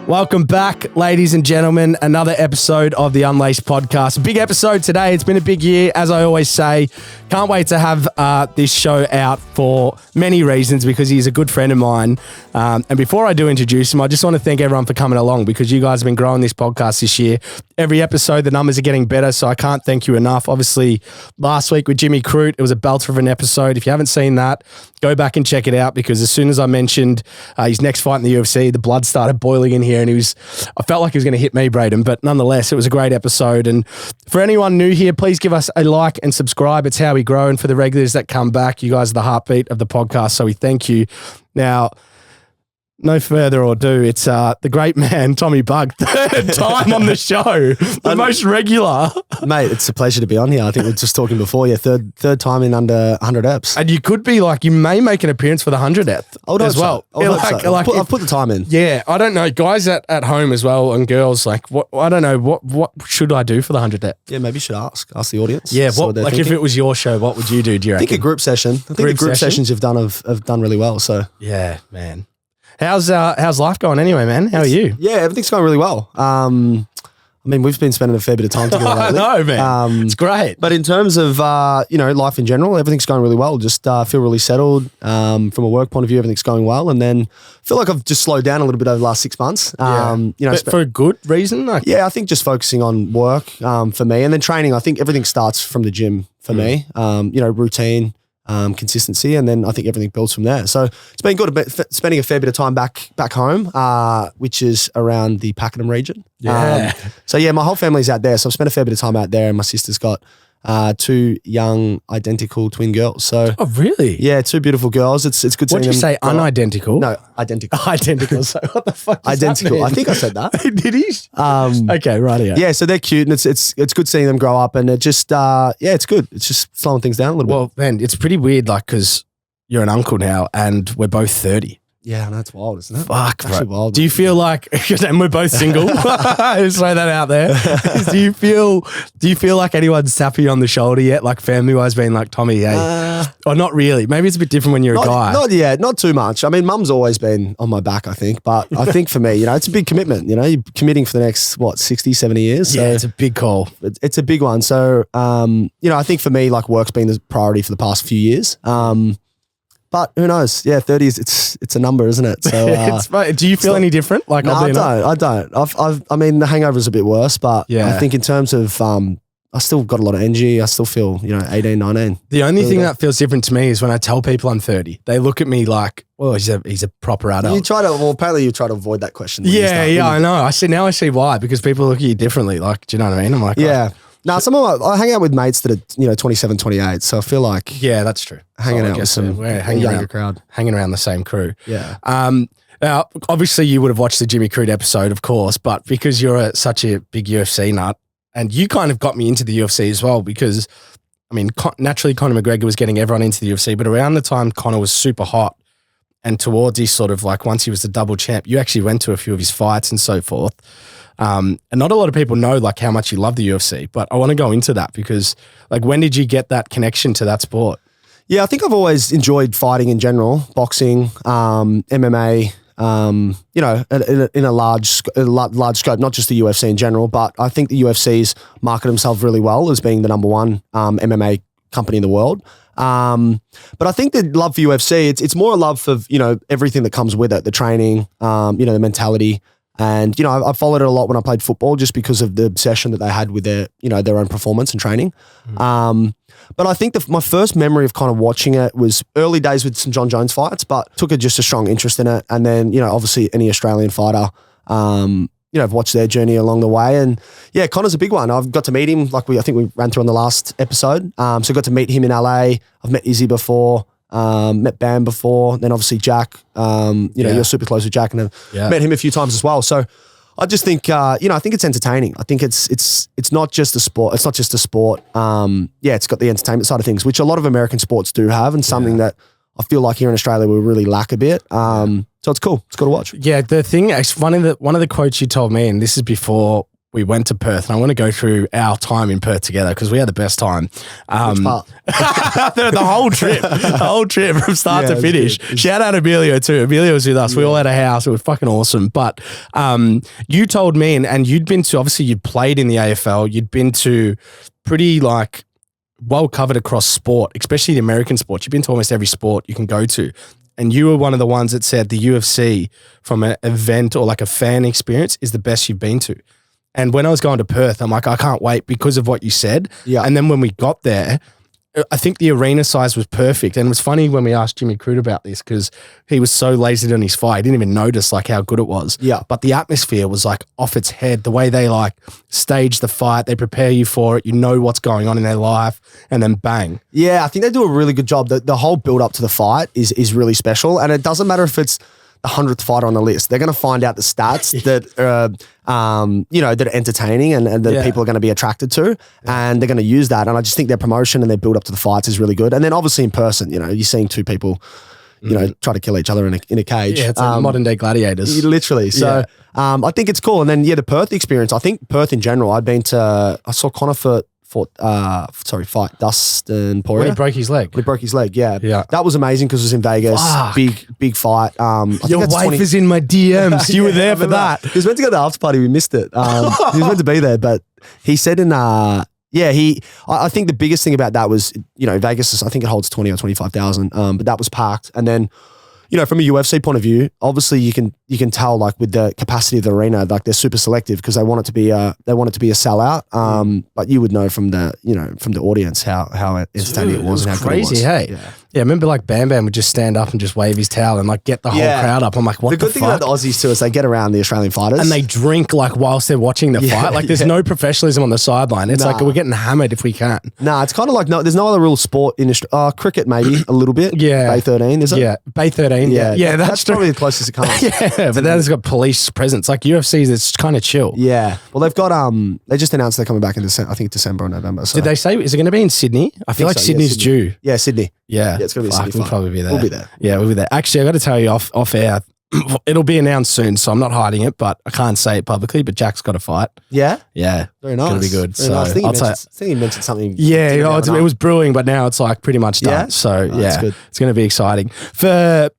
Welcome back, ladies and gentlemen. Another episode of the Unlaced podcast. Big episode today. It's been a big year, as I always say. Can't wait to have this show out for many reasons because he's a good friend of mine. And before I do introduce him, I just want to thank everyone for coming along because you guys have been growing this podcast this year. Every episode, the numbers are getting better, so I can't thank you enough. Obviously, last week with Jimmy Crute, it was a belter of an episode. If you haven't seen that, go back and check it out because as soon as I mentioned his next fight in the UFC, the blood started boiling in here and I felt like he was going to hit me, Braden, but nonetheless, it was a great episode. And for anyone new here, please give us a like and subscribe. It's how we grow. And for the regulars that come back, you guys are the heartbeat of the podcast, so we thank you. Now, no further ado, it's the great man, Tommy Bugg, third time on the show, the most regular. Mate, it's a pleasure to be on here. I think we were just talking before. Yeah, third time in under 100 eps. And you could be like, you may make an appearance for the 100th as well. I've put the time in. Yeah, I don't know. Guys at home as well and girls, like, I don't know, what should I do for the 100th? Yeah, maybe you should ask the audience. Yeah, if it was your show, what would you do you reckon? I think a group session. I think the group sessions you've done have done really well. So yeah, man. How's life going anyway, man? How are you? Yeah, everything's going really well. I mean, we've been spending a fair bit of time together lately. I know, man. It's great. But in terms of, life in general, everything's going really well. Just feel really settled. From a work point of view, everything's going well. And then feel like I've just slowed down a little bit over the last 6 months. But for a good reason? Yeah, I think just focusing on work for me. And then training, I think everything starts from the gym for me. Routine. Consistency, and then I think everything builds from there. So it's been good spending a fair bit of time back home, which is around the Pakenham region. Yeah. My whole family's out there, so I've spent a fair bit of time out there, and my sister's got 2 young identical twin girls. So oh really? Yeah, 2 beautiful girls. It's good. What did you say? Unidentical? No, identical. Identical. So what the fuck? Identical. I think I said that. Did he? Okay, right here. Yeah, so they're cute, and it's good seeing them grow up, and it just it's good. It's just slowing things down a little bit. Well, man, it's pretty weird, like because you're an uncle now, and we're both 30. Yeah, no, it's wild, isn't it? Fuck, it's actually wild. Do you feel like, and we're both single, just throw that out there. Do you feel like anyone's tapped you on the shoulder yet, like family-wise being like, Tommy, hey, or not really? Maybe it's a bit different when you're a guy. Not yet, not too much. I mean, mum's always been on my back, I think, but I think for me, it's a big commitment, you're committing for the next, 60, 70 years. So yeah, it's a big call. It's a big one. So, I think for me, like work's been the priority for the past few years. But who knows? Yeah, 30 is it's a number, isn't it? So do you feel any different? Like, no, I don't. I mean, the hangover's a bit worse, but I think in terms of I still got a lot of energy. I still feel 18, 19. The only thing that feels different to me is when I tell people I'm 30, they look at me like, well, he's a proper adult. Apparently you try to avoid that question. I know. I see why, because people look at you differently. Like, do you know what I mean? I'm like, yeah. No, I hang out with mates that are 27, 28, so I feel like that's true. Hanging out with some younger crowd, hanging around the same crew. Yeah. Now, obviously, you would have watched the Jimmy Crute episode, of course, but because you're such a big UFC nut, and you kind of got me into the UFC as well, because I mean, naturally, Conor McGregor was getting everyone into the UFC, but around the time Conor was super hot, and towards his sort of like once he was the double champ, you actually went to a few of his fights and so forth. And not a lot of people know like how much you love the UFC, but I want to go into that because like when did you get that connection to that sport? Yeah, I think I've always enjoyed fighting in general, boxing, MMA, in a large scope, not just the UFC in general, but I think the UFC's market themselves really well as being the number one MMA company in the world. But I think the love for UFC, it's more a love for, everything that comes with it, the training, the mentality. And, I followed it a lot when I played football just because of the obsession that they had with their, their own performance and training. But I think my first memory of kind of watching it was early days with some John Jones fights, but took just a strong interest in it. And then, obviously any Australian fighter, I've watched their journey along the way. And yeah, Conor's a big one. I've got to meet him, I think we ran through on the last episode. So I got to meet him in LA. I've met Izzy before. Met Bam before, then obviously Jack, you're super close with Jack and I've met him a few times as well. So I just think, I think it's entertaining. I think it's not just a sport. It's not just a sport. It's got the entertainment side of things, which a lot of American sports do have and something that I feel like here in Australia we really lack a bit. So it's cool. It's cool to watch. Yeah. The thing, one of the quotes you told me, and this is before we went to Perth, and I want to go through our time in Perth together because we had the best time. Which part? the whole trip from start to finish. Shout out Emilio too. Emilio was with us. We all had a house. It was fucking awesome. But you told me, and you'd been to, obviously you'd played in the AFL. You'd been to pretty like well covered across sport, especially the American sports. You've been to almost every sport you can go to. And you were one of the ones that said the UFC from an event or like a fan experience is the best you've been to. And when I was going to Perth, I'm like, I can't wait because of what you said. Yeah. And then when we got there, I think the arena size was perfect. And it was funny when we asked Jimmy Crude about this because he was so lazy on his fight. He didn't even notice like how good it was. Yeah. But the atmosphere was like off its head. The way they like stage the fight, they prepare you for it. You know what's going on in their life and then bang. Yeah, I think they do a really good job. The whole build up to the fight is really special. And it doesn't matter if it's the 100th fighter on the list. They're going to find out the stats that that are entertaining and that people are going to be attracted to, and they're going to use that. And I just think their promotion and their build up to the fights is really good. And then obviously in person, you're seeing two people, try to kill each other in a cage. Yeah, it's like modern day gladiators. Literally. So I think it's cool. And then the Perth experience. I think Perth in general. I saw Connor fight Dustin Poirier. When he broke his leg. When he broke his leg, yeah. Yeah. That was amazing because it was in Vegas. Fuck. Big fight. Your wife is in my DMs. You were there for that. He was meant to go to the after party. We missed it. He was meant to be there, but he said I think the biggest thing about that was, Vegas, I think it holds 20 or 25,000, but that was packed. And then, from a UFC point of view, obviously you can tell like with the capacity of the arena, like they're super selective because they want it to be a sellout. But you would know from the audience how entertaining it was and how crazy, good it was. hey. Yeah, I remember like Bam Bam would just stand up and just wave his towel and like get the whole crowd up. I'm like, what the fuck? The good thing about the Aussies too is they get around the Australian fighters. And they drink like whilst they're watching the fight. Like there's no professionalism on the sideline. It's like we're getting hammered if we can. Nah, it's kind of like there's no other real sport in cricket maybe a little bit. Yeah. Bay 13, is it? Yeah, Bay 13. Yeah, that's probably the closest it comes. Yeah, but that has got police presence. Like UFC's, it's kind of chill. Yeah. Well, they've got they just announced they're coming back in December or November. So. Did they say, is it going to be in Sydney? I feel like Sydney's due. Yeah, Sydney. Yeah. It's going to be a Sydney fight. We'll probably be there. We'll be there. Yeah, we'll be there. Actually, I got to tell you off air, it'll be announced soon, so I'm not hiding it, but I can't say it publicly, but Jack's got a fight. Yeah? Yeah. Very nice. It'll be good. Very nice. I think you mentioned something. Yeah, it was brewing, but now it's like pretty much done. Yeah? So that's good. It's going to be exciting. For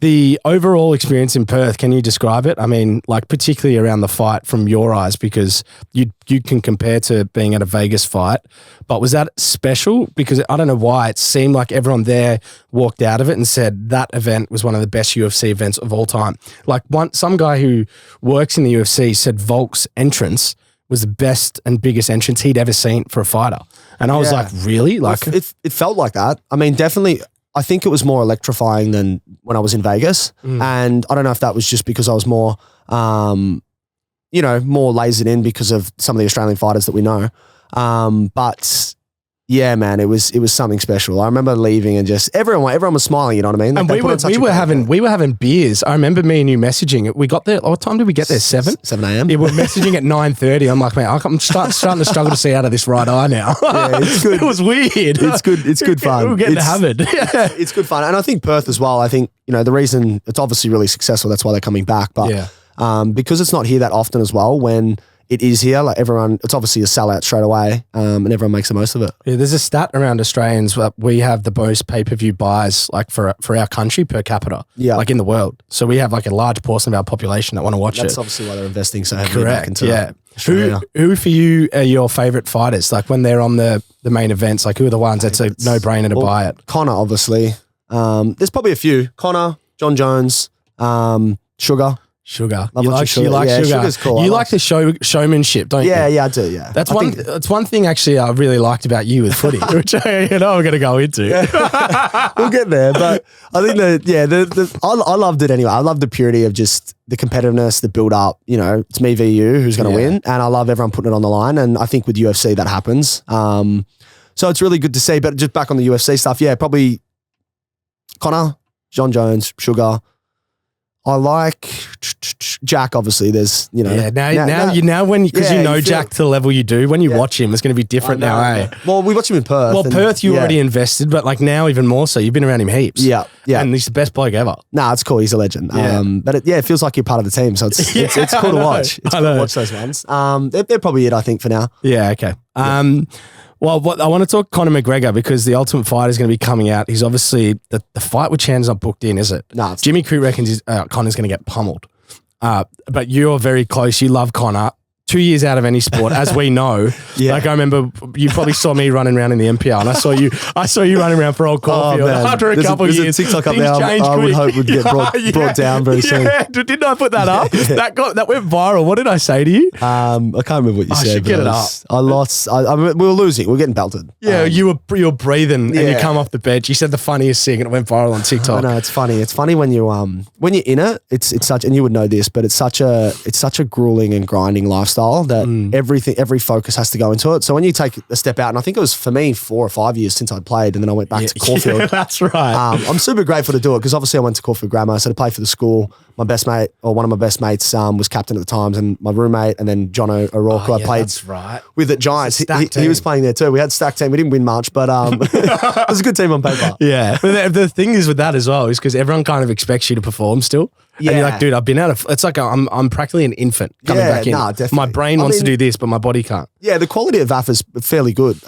the overall experience in Perth, can you describe it? I mean, like particularly around the fight from your eyes, because you can compare to being at a Vegas fight, but was that special? Because I don't know why it seemed like everyone there walked out of it and said that event was one of the best UFC events of all time. Like some guy who works in the UFC said Volk's entrance was the best and biggest entrance he'd ever seen for a fighter. And I was like, really? Like it felt like that. I mean, definitely. I think it was more electrifying than when I was in Vegas. And I don't know if that was just because I was more, more lasered in because of some of the Australian fighters that we know. But yeah, man, it was something special. I remember leaving and just everyone was smiling. You know what I mean? And we were having beers. I remember me and you messaging. We got there. What time did we get there? 7 a.m. Yeah, we're messaging at 9:30. I'm like, man, I'm starting to struggle to see out of this right eye now. Yeah, it's good. It was weird. It's good. It's good fun. We're getting hammered. Yeah, it's good fun. And I think Perth as well. I think the reason it's obviously really successful. That's why they're coming back. But because it's not here that often as well. When it is here, like everyone, it's obviously a sellout straight away, and everyone makes the most of it. Yeah, there's a stat around Australians that we have the most pay-per-view buys like for our country per capita, like in the world. So we have like a large portion of our population that want to watch it. That's obviously why they're investing so heavily back into Australia. Who for you are your favourite fighters? Like when they're on the main events, like who are the ones that's a no-brainer to buy it? Connor, obviously. There's probably a few. Connor, John Jones, Sugar. Sugar. You like Sugar? Sugar's cool. You like the showmanship, don't you? Yeah, I do, yeah. That's one thing actually I really liked about you with footy, which we're going to go into. We'll get there, but I think I loved it anyway. I love the purity of just the competitiveness, the build up, it's me v you who's going to win, and I love everyone putting it on the line, and I think with UFC that happens. So it's really good to see, but just back on the UFC stuff, probably Connor, John Jones, Sugar. I like Jack. Obviously, there's Yeah, now because you know Jack to the level you do, when you watch him, it's going to be different now, eh? Well, we watch him in Perth. Well, Perth, you already invested, but like now even more so. You've been around him heaps. Yeah. And he's the best bloke ever. Nah, it's cool. He's a legend. Yeah. But it feels like you're part of the team, so it's cool to watch. It's cool to watch those ones. They're probably it, I think, for now. Yeah. Okay. Well, I want to talk Conor McGregor because the Ultimate Fighter is going to be coming out. He's obviously the fight with Chan's not booked in, is it? No. Jimmy Crute reckons Conor's going to get pummeled. But you're very close. You love Conor. 2 years out of any sport, as we know. Yeah. Like I remember, you probably saw me running around in the NPL, and I saw you running around for Old Caulfield. After a couple of years, there's a TikTok up there. I would hope would get brought down very soon. Yeah, didn't I put that up? That went viral. What did I say to you? I can't remember what you said. Should get it up. I lost. We were losing. We were getting belted. Yeah, you were breathing, and you come off the bench. You said the funniest thing, and it went viral on TikTok. I know, it's funny. It's funny when you're in it. It's such, and you would know this, but it's such a grueling and grinding lifestyle that every focus has to go into it. So when you take a step out, and I think it was for me 4 or 5 years since I played, and then I went back to Caulfield. Yeah, that's right. I'm super grateful to do it because obviously I went to Caulfield Grammar, so to play for the school. My best mate, or one of my best mates, was captain at the times, and my roommate, and then John O'Rourke, who I played with at Giants. He was playing there too. We had a stacked team. We didn't win much, but it was a good team on paper. Yeah. But the thing is with that as well is because everyone kind of expects you to perform still. Yeah. And you're like, dude, I've been out of, it's like I'm practically an infant coming back in. Definitely. My brain wants to do this, but my body can't. Yeah, the quality of VAF is fairly good.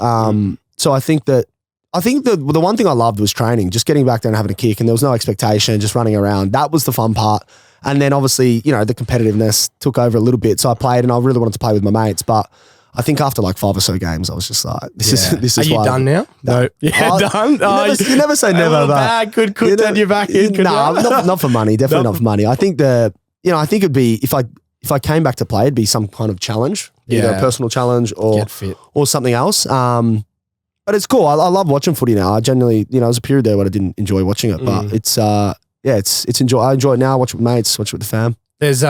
So I think the one thing I loved was training, just getting back there and having a kick, and there was no expectation, just running around. That was the fun part. And then obviously, the competitiveness took over a little bit. So I played, and I really wanted to play with my mates, but I think after like 5 or so games, I was just like, this is Are you done now? No. Yeah, done? You never say never. Bag could turn you back in. Not for money. Definitely not for money. I think I think it'd be, if I came back to play, it'd be some kind of challenge, either a personal challenge or something else. But it's cool. I love watching footy now. I generally, there was a period there where I didn't enjoy watching it, but it's enjoy. I enjoy it now. Watch it with mates, watch it with the fam. There's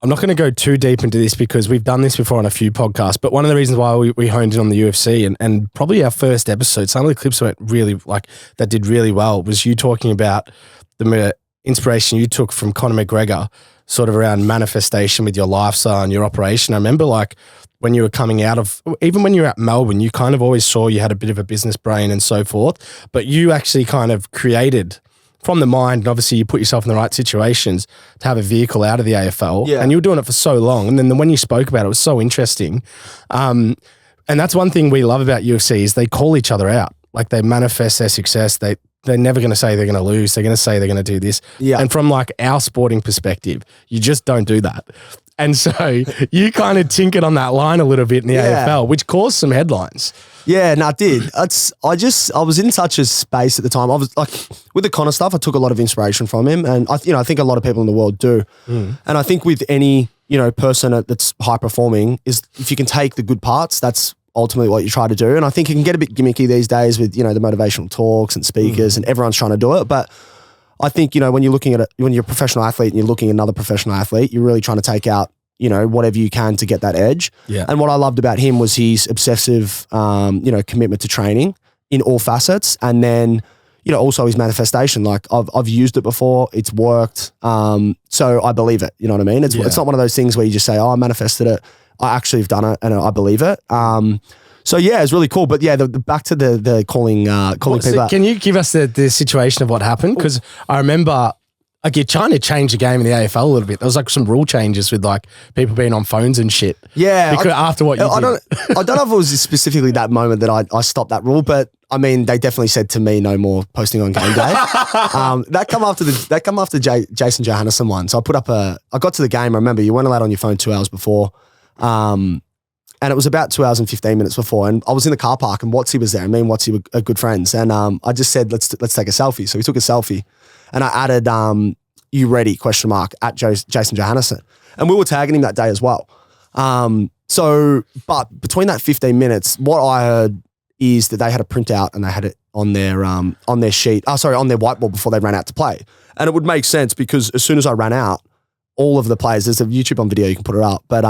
I'm not going to go too deep into this because we've done this before on a few podcasts, but one of the reasons why we honed in on the UFC and probably our first episode, some of the clips went really that did really well, was you talking about the inspiration you took from Conor McGregor, sort of around manifestation with your lifestyle and your operation. I remember when you were coming out of, even when you were at Melbourne, you kind of always saw you had a bit of a business brain and so forth, but you actually kind of created from the mind, and obviously you put yourself in the right situations to have a vehicle out of the AFL, and you were doing it for so long. And then when you spoke about it, it was so interesting. And that's one thing we love about UFC is they call each other out. Like they manifest their success. They're never going to say they're going to lose. They're going to say they're going to do this. Yeah. And from like our sporting perspective, you just don't do that. And so you kind of tinkered on that line a little bit in the AFL, which caused some headlines. Yeah, no, it did. I was in such a space at the time. I was like, with the Conor stuff, I took a lot of inspiration from him, and I think a lot of people in the world do. And I think with any person that's high performing, is if you can take the good parts, that's ultimately what you try to do. And I think it can get a bit gimmicky these days with the motivational talks and speakers, and everyone's trying to do it. But I think when you're looking at it, when you're a professional athlete and you're looking at another professional athlete, you're really trying to take out whatever you can to get that edge. Yeah. And what I loved about him was his obsessive, commitment to training in all facets. And then, also his manifestation. Like I've used it before, it's worked. So I believe it. You know what I mean? It's not one of those things where you just say, oh, I manifested it. I actually have done it and I believe it. So yeah, it's really cool. But yeah, back to the calling people out. Can you give us the situation of what happened? Because I remember, like, you're trying to change the game in the AFL a little bit. There was like some rule changes with like people being on phones and shit. Yeah. Because after what you did. I don't know if it was specifically that moment that I stopped that rule, but I mean, they definitely said to me, no more posting on game day. That come after Jason Johannesson one. So I got to the game. I remember you weren't allowed on your phone 2 hours before. And it was about 2 hours and 15 minutes before. And I was in the car park and Watsy was there. And me and Watsy were good friends. And I just said, let's take a selfie. So we took a selfie. And I added, you ready, ? At Jason Johannesson. And we were tagging him that day as well. But between that 15 minutes, what I heard is that they had a printout and they had it on their sheet, on their whiteboard before they ran out to play. And it would make sense because as soon as I ran out, all of the players, there's a YouTube on video, you can put it up, but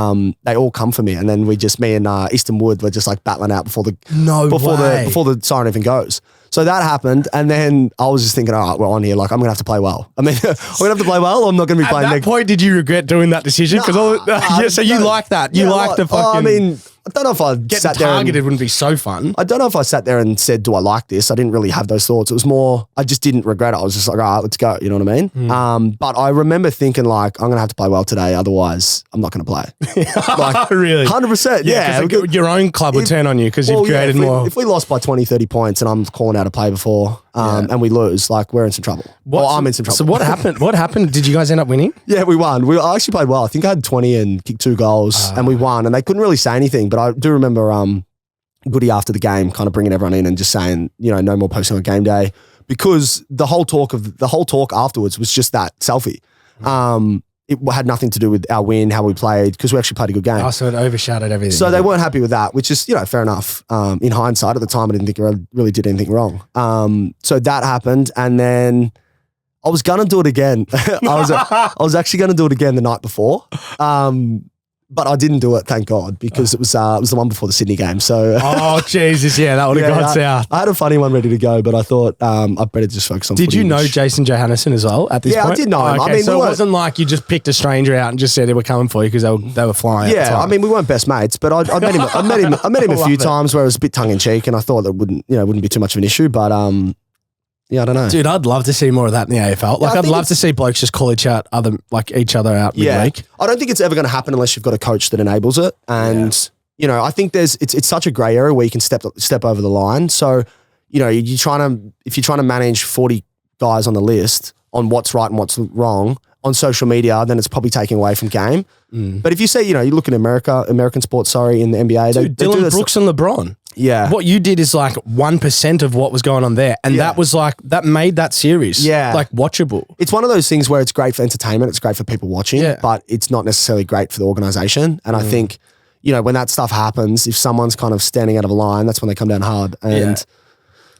they all come for me. And then me and Easton Wood were just like battling out before the siren even goes. So that happened, and then I was just thinking, all right, we're on here. Like, I'm gonna have to play well. I mean, I'm gonna have to play well. Or I'm not gonna be playing. At that point, did you regret doing that decision? Because so you like that? You like the fucking? I mean, I don't know if I sat there. Targeted wouldn't be so fun. I don't know if I sat there and said, "Do I like this?" I didn't really have those thoughts. It was more, I just didn't regret it. I was just like, all right, let's go. You know what I mean? But I remember thinking, like, I'm gonna have to play well today, otherwise, I'm not gonna play. Like, really, 100%. Yeah, your own club would turn on you because you've created more. If we lost by 20, 30 points, and I'm calling out a play before, and we lose, like, we're in some trouble. I'm in some trouble. So what happened? What happened? Did you guys end up winning? Yeah, we won. I actually played well. I think I had 20 and kicked 2 goals, and we won. And they couldn't really say anything, but I do remember Goody after the game kind of bringing everyone in and just saying, you know, no more posting on game day, because the whole talk afterwards was just that selfie. It had nothing to do with our win, how we played, because we actually played a good game. Oh, so it overshadowed everything. So they weren't happy with that, which is, you know, fair enough. In hindsight, at the time, I didn't think I really did anything wrong. So that happened, and then I was gonna do it again. I was actually gonna do it again the night before. But I didn't do it, thank God, because it was the one before the Sydney game. So oh Jesus, yeah, that would have gone south. I had a funny one ready to go, but I thought I better just focus on. Did you know Jason Johannesson as well at this point? Yeah, I did know him. Okay, I mean, so it wasn't like you just picked a stranger out and just said they were coming for you because they were flying. Yeah, I mean, we weren't best mates, but I met him. I met him a few times where it was a bit tongue in cheek, and I thought that wouldn't be too much of an issue, but yeah, I don't know. Dude, I'd love to see more of that in the AFL. Like, I'd love to see blokes just call each other out midweek. I don't think it's ever going to happen unless you've got a coach that enables it. And, you know, I think it's such a grey area where you can step over the line. So, you know, if you're trying to manage 40 guys on the list on what's right and what's wrong on social media, then it's probably taking away from game. But if you say, you know, you look at American sports, in the NBA. Dude, Dylan Brooks and LeBron. Yeah. What you did is like 1% of what was going on there. And that was like, that made that series like watchable. It's one of those things where it's great for entertainment. It's great for people watching, but it's not necessarily great for the organization. And I think, you know, when that stuff happens, if someone's kind of standing out of a line, that's when they come down hard. And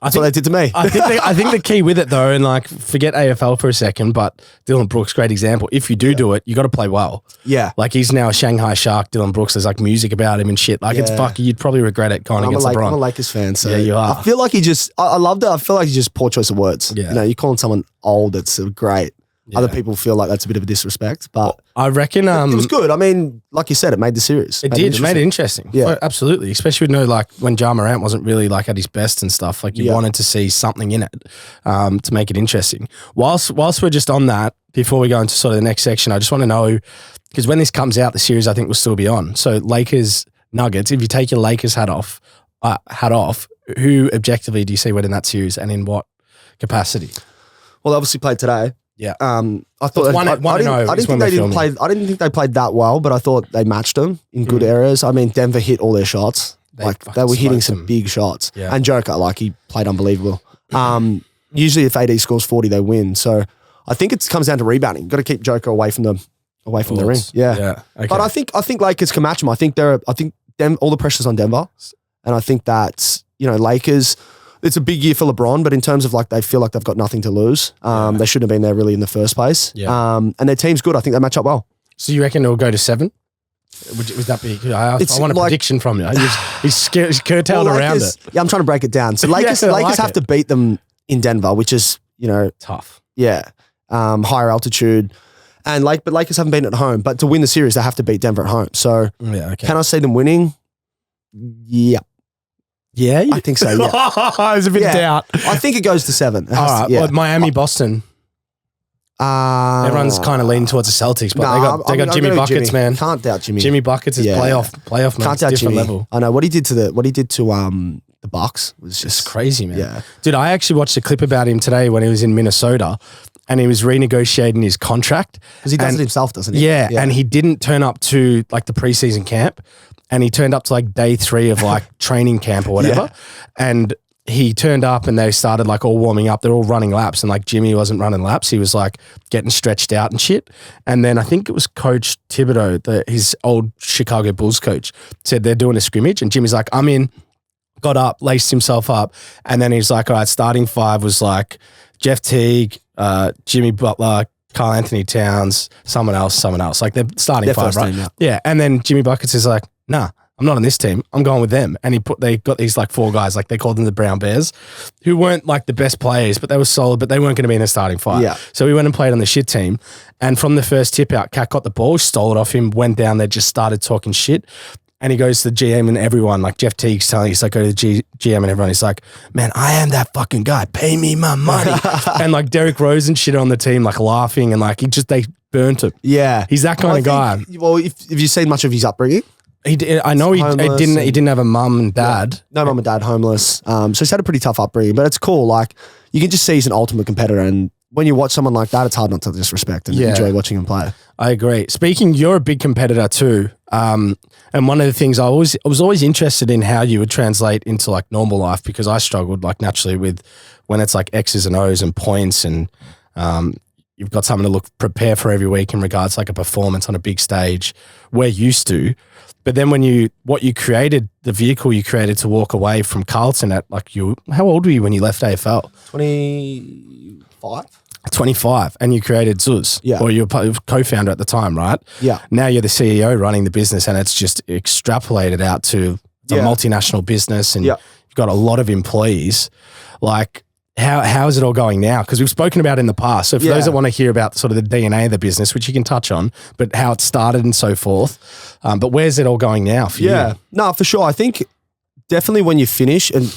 that's what they did to me. I think the key with it though, and like forget AFL for a second, but Dylan Brooks, great example. If you do it, you got to play well. Yeah. Like he's now a Shanghai Shark, Dylan Brooks. There's like music about him and shit. Like it's fucking, you'd probably regret it going against LeBron. I'm a Lakers fan, so yeah, you are. I feel like I love that. I feel like he just poor choice of words. Yeah. You know, you're calling someone old, it's great. Yeah. Other people feel like that's a bit of a disrespect, but I reckon it was good. I mean, like you said, it made the series. It made it interesting. Yeah, absolutely. Especially with like when Ja Morant wasn't really like at his best and stuff. Like you wanted to see something in it to make it interesting. Whilst we're just on that, before we go into sort of the next section, I just want to know, because when this comes out, the series I think will still be on. So Lakers Nuggets. If you take your Lakers hat off, who objectively do you see winning that series, and in what capacity? Well, they obviously played today. Yeah. I thought I didn't think they played that well, but I thought they matched them in good areas. I mean, Denver hit all their shots. They were hitting some big shots. Yeah. And Joker, he played unbelievable. Usually if AD scores 40, they win. So I think it comes down to rebounding. You've got to keep Joker away from the ring. Yeah. Yeah. Okay. But I think Lakers can match them. I think all the pressure's on Denver. And I think that, you know, Lakers, it's a big year for LeBron, but in terms of like they feel like they've got nothing to lose. They shouldn't have been there really in the first place. Yeah. And their team's good. I think they match up well. So you reckon it'll go to 7? Would that be? I want a prediction from you. He's curtailed around it. Yeah, I'm trying to break it down. So Lakers have to beat them in Denver, which is, you know, tough. Yeah, higher altitude, and but Lakers haven't been at home. But to win the series, they have to beat Denver at home. So can I see them winning? Yeah. Yeah, I think so. Yeah, there's a bit of doubt. I think it goes to 7. All right, well, Miami, Boston. Everyone's kind of leaning towards the Celtics, but they got Jimmy Buckets, man. Can't doubt Jimmy. Jimmy Buckets is playoff man. Can't doubt Jimmy. Level. I know what he did to the Bucks was just crazy, man. Yeah, dude, I actually watched a clip about him today when he was in Minnesota, and he was renegotiating his contract because he does it himself, doesn't he? Yeah, and he didn't turn up to like the preseason camp. And he turned up to like day 3 of like training camp or whatever. And he turned up and they started like all warming up. They're all running laps, and like Jimmy wasn't running laps. He was like getting stretched out and shit. And then I think it was Coach Thibodeau, his old Chicago Bulls coach, said they're doing a scrimmage, and Jimmy's like, I'm in. Got up, laced himself up. And then he's like, all right, starting 5 was like Jeff Teague, Jimmy Butler, Carl Anthony Towns, someone else. Like they're starting Their five, first right? team, yeah. Yeah. And then Jimmy Buckets is like, nah, I'm not on this team. I'm going with them. And they got these like 4 guys, like they called them the Brown Bears, who weren't like the best players, but they were solid, but they weren't going to be in the starting 5. Yeah. So we went and played on the shit team. And from the first tip out, Cat got the ball, stole it off him, went down there, just started talking shit. And he goes to the GM and everyone, like Jeff Teague's telling, he's like, go to the GM and everyone. He's like, man, I am that fucking guy. Pay me my money. And like Derek Rose and shit on the team, like laughing and like they burnt him. Yeah. He's that kind of guy. Well, if you've seen much of his upbringing, He didn't have a mum and dad. Yeah. No mum and dad, homeless. So he's had a pretty tough upbringing, but it's cool. Like you can just see he's an ultimate competitor, and when you watch someone like that, it's hard not to disrespect and enjoy watching him play. I agree. Speaking, you're a big competitor too. And one of the things I was always interested in how you would translate into like normal life, because I struggled like naturally with when it's like X's and O's and points, and you've got something to prepare for every week in regards to like a performance on a big stage. We're used to. But then the vehicle you created to walk away from Carlton at like how old were you when you left AFL? 25. 25, and you created Zooz. Yeah. Or you're co-founder at the time, right? Yeah. Now you're the CEO running the business, and it's just extrapolated out to a multinational business, and you've got a lot of employees. Like, how is it all going now? Because we've spoken about it in the past. So for those that want to hear about sort of the DNA of the business, which you can touch on, but how it started and so forth. But where's it all going now for you? Yeah, no, for sure. I think definitely when you finish, and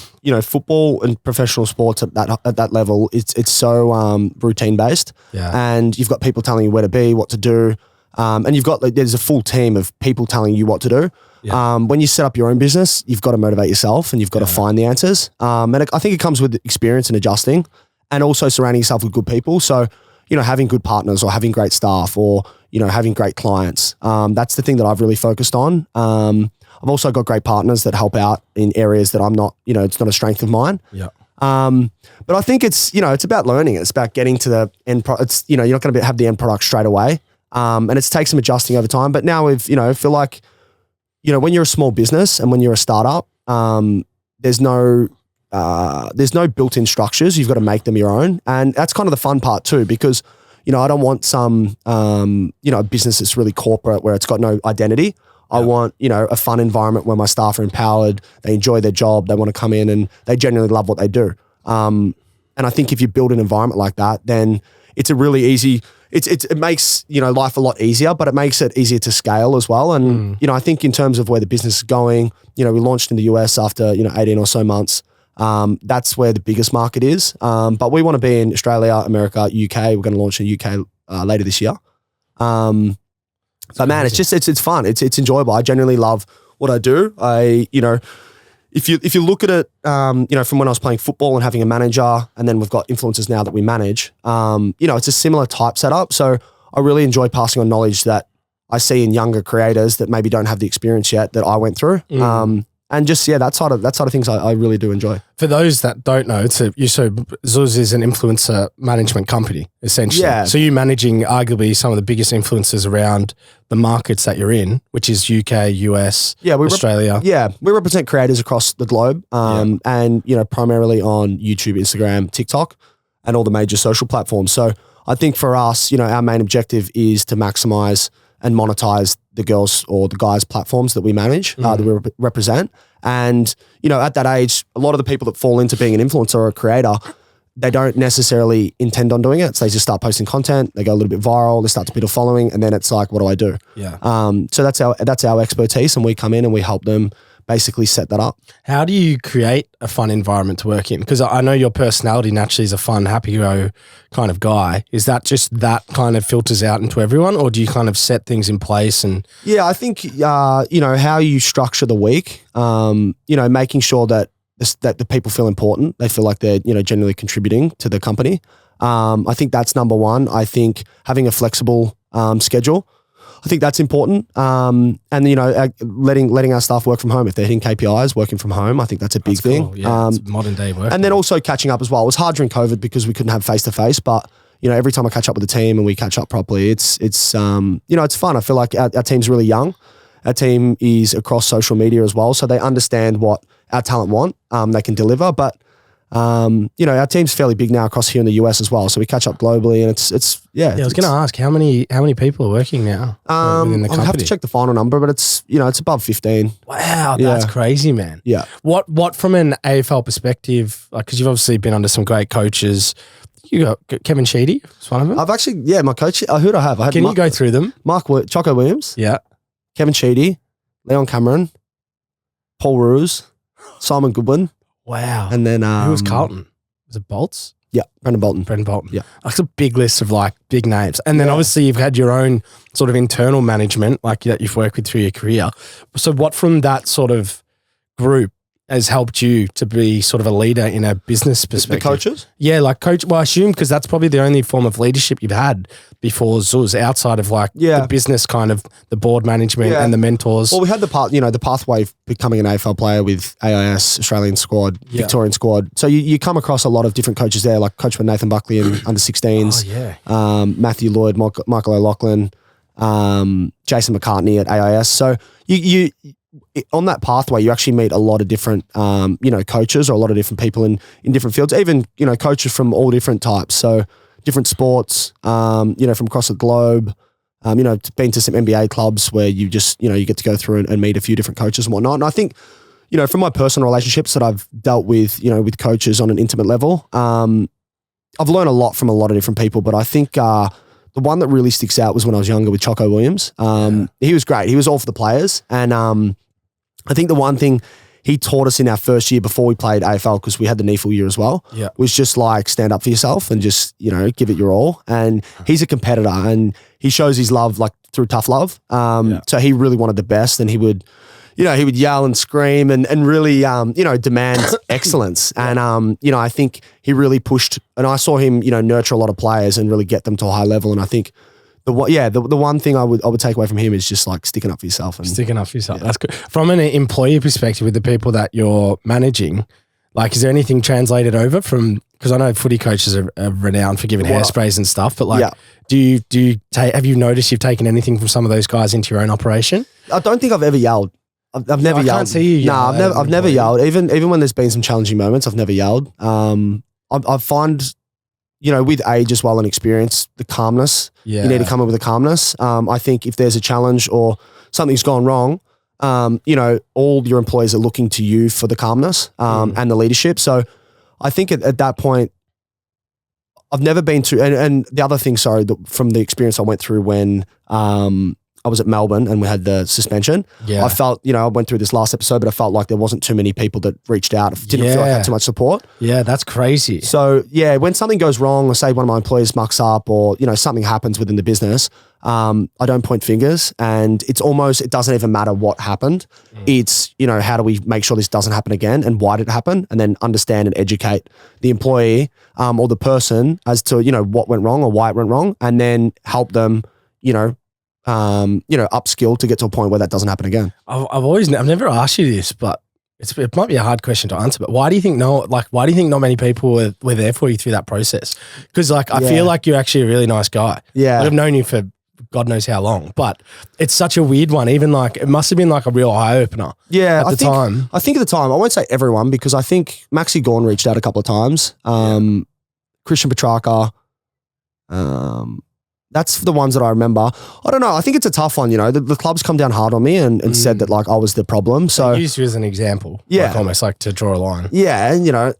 football and professional sports at that level, it's so routine based. Yeah. And you've got people telling you where to be, what to do, and you've got there's a full team of people telling you what to do. Yeah. When you set up your own business, you've got to motivate yourself and you've got to find the answers. And I think it comes with experience and adjusting, and also surrounding yourself with good people. So, having good partners or having great staff or, having great clients. That's the thing that I've really focused on. I've also got great partners that help out in areas that I'm not, it's not a strength of mine. Yeah. But I think it's about learning. It's about getting to the end product. You're not going to have the end product straight away. And it takes some adjusting over time. But now feel like, when you're a small business and when you're a startup, there's no built-in structures. You've got to make them your own. And that's kind of the fun part too, because, I don't want some, a business that's really corporate where it's got no identity. I want, a fun environment where my staff are empowered, they enjoy their job, they want to come in and they genuinely love what they do. And I think if you build an environment like that, then it's a really easy, it makes, life a lot easier, but it makes it easier to scale as well. And, I think in terms of where the business is going, we launched in the US after, 18 or so months. That's where the biggest market is. But we want to be in Australia, America, UK. We're going to launch in the UK later this year. But man, it's just, it's fun. It's enjoyable. I genuinely love what I do. If you look at it, from when I was playing football and having a manager, and then we've got influencers now that we manage, it's a similar type setup. So I really enjoy passing on knowledge that I see in younger creators that maybe don't have the experience yet that I went through. And just, that side of things I really do enjoy. For those that don't know, so Zooz is an influencer management company, essentially. Yeah. So you're managing arguably some of the biggest influencers around the markets that you're in, which is UK, US, Australia. We represent creators across the globe, and, primarily on YouTube, Instagram, TikTok, and all the major social platforms. So I think for us, our main objective is to maximize and monetize the girls or the guys' platforms that we manage, that we represent. And, at that age, a lot of the people that fall into being an influencer or a creator, they don't necessarily intend on doing it. So they just start posting content, they go a little bit viral, they start to build a following, and then it's like, what do I do? Yeah. So that's our expertise, and we come in and we help them basically set that up. How do you create a fun environment to work in? Because I know your personality naturally is a fun, happy-go kind of guy. Is that just that kind of filters out into everyone, or do you kind of set things in place? And yeah, I think how you structure the week, making sure that the people feel important, they feel like they're genuinely contributing to the company. I think that's number one. I think having a flexible schedule, I think that's important. And letting our staff work from home. If they're hitting KPIs, working from home, I think that's a big thing. Cool. Yeah, it's modern day work. And then also catching up as well. It was hard during COVID because we couldn't have face-to-face, but every time I catch up with the team and we catch up properly, it's fun. I feel like our team's really young. Our team is across social media as well, so they understand what our talent want. They can deliver, but Our team's fairly big now across here in the US as well. So we catch up globally, and it's I was going to ask how many people are working now within the company? I'll have to check the final number, but it's above 15. Wow, that's crazy, man. Yeah. What from an AFL perspective? Like, because you've obviously been under some great coaches. You got Kevin Sheedy, is one of them. I've actually, my coach. Who did I have? I had you go through them? Choco Williams. Yeah. Kevin Sheedy, Leon Cameron, Paul Ruse, Simon Goodwin. Wow. And then who was Carlton? Was it Bolts? Yeah, Brendan Bolton. Yeah. That's a big list of like big names. And then obviously you've had your own sort of internal management like that you've worked with through your career. So what from that sort of group has helped you to be sort of a leader in a business perspective? The coaches? Yeah, like coach. Well, I assume because that's probably the only form of leadership you've had before Zooz, outside of like the business kind of the board management and the mentors. Well, we had the pathway of becoming an AFL player with AIS, Australian squad, Victorian squad. So you come across a lot of different coaches there, like coach with Nathan Buckley in under 16s, Matthew Lloyd, Michael O'Loughlin, Jason McCartney at AIS. So you on that pathway, you actually meet a lot of different, coaches or a lot of different people in different fields, even, coaches from all different types. So different sports, from across the globe, been to some NBA clubs where you just, you get to go through and meet a few different coaches and whatnot. And I think, from my personal relationships that I've dealt with, with coaches on an intimate level, I've learned a lot from a lot of different people, but I think, the one that really sticks out was when I was younger with Choco Williams. He was great. He was all for the players. And I think the one thing he taught us in our first year before we played AFL, because we had the NEFL year as well, was just like stand up for yourself and just, give it your all. And he's a competitor and he shows his love like through tough love. So he really wanted the best, and he would yell and scream and really, demand excellence. And, I think he really pushed, and I saw him, nurture a lot of players and really get them to a high level. And I think the one thing I would take away from him is just like sticking up for yourself. Sticking up for yourself. That's good. From an employee perspective with the people that you're managing, like, is there anything translated over from, because I know footy coaches are renowned for giving hairsprays and stuff, but like, have you noticed you've taken anything from some of those guys into your own operation? I don't think I've ever yelled. I've never yelled. I can't see you. I've never yelled. Even when there's been some challenging moments, I've never yelled. I find, with age as well and experience, the calmness. You need to come up with a calmness. I think if there's a challenge or something's gone wrong, all your employees are looking to you for the calmness and the leadership. So I think at that point, I've never been to, and the other thing, from the experience I went through when I was at Melbourne and we had the suspension. I felt, I went through this last episode, but I felt like there wasn't too many people that reached out. Didn't feel like I had too much support. Yeah, that's crazy. So when something goes wrong, or say one of my employees mucks up, or, something happens within the business, I don't point fingers, and it doesn't even matter what happened. It's, how do we make sure this doesn't happen again, and why did it happen? And then understand and educate the employee or the person as to, what went wrong or why it went wrong, and then help them, upskill to get to a point where that doesn't happen again. I've never asked you this, but it might be a hard question to answer, but why do you think not many people were there for you through that process? Because I feel like you're actually a really nice guy. Yeah. I've known you for God knows how long, but it's such a weird one. Even like, it must have been like a real eye opener. Yeah. At the time, I won't say everyone, because I think Maxi Gawn reached out a couple of times. Christian Petrarca, that's the ones that I remember. I don't know. I think it's a tough one. The club's come down hard on me and said that like I was the problem. So I used you as an example. Yeah. Like almost like to draw a line. Yeah. And,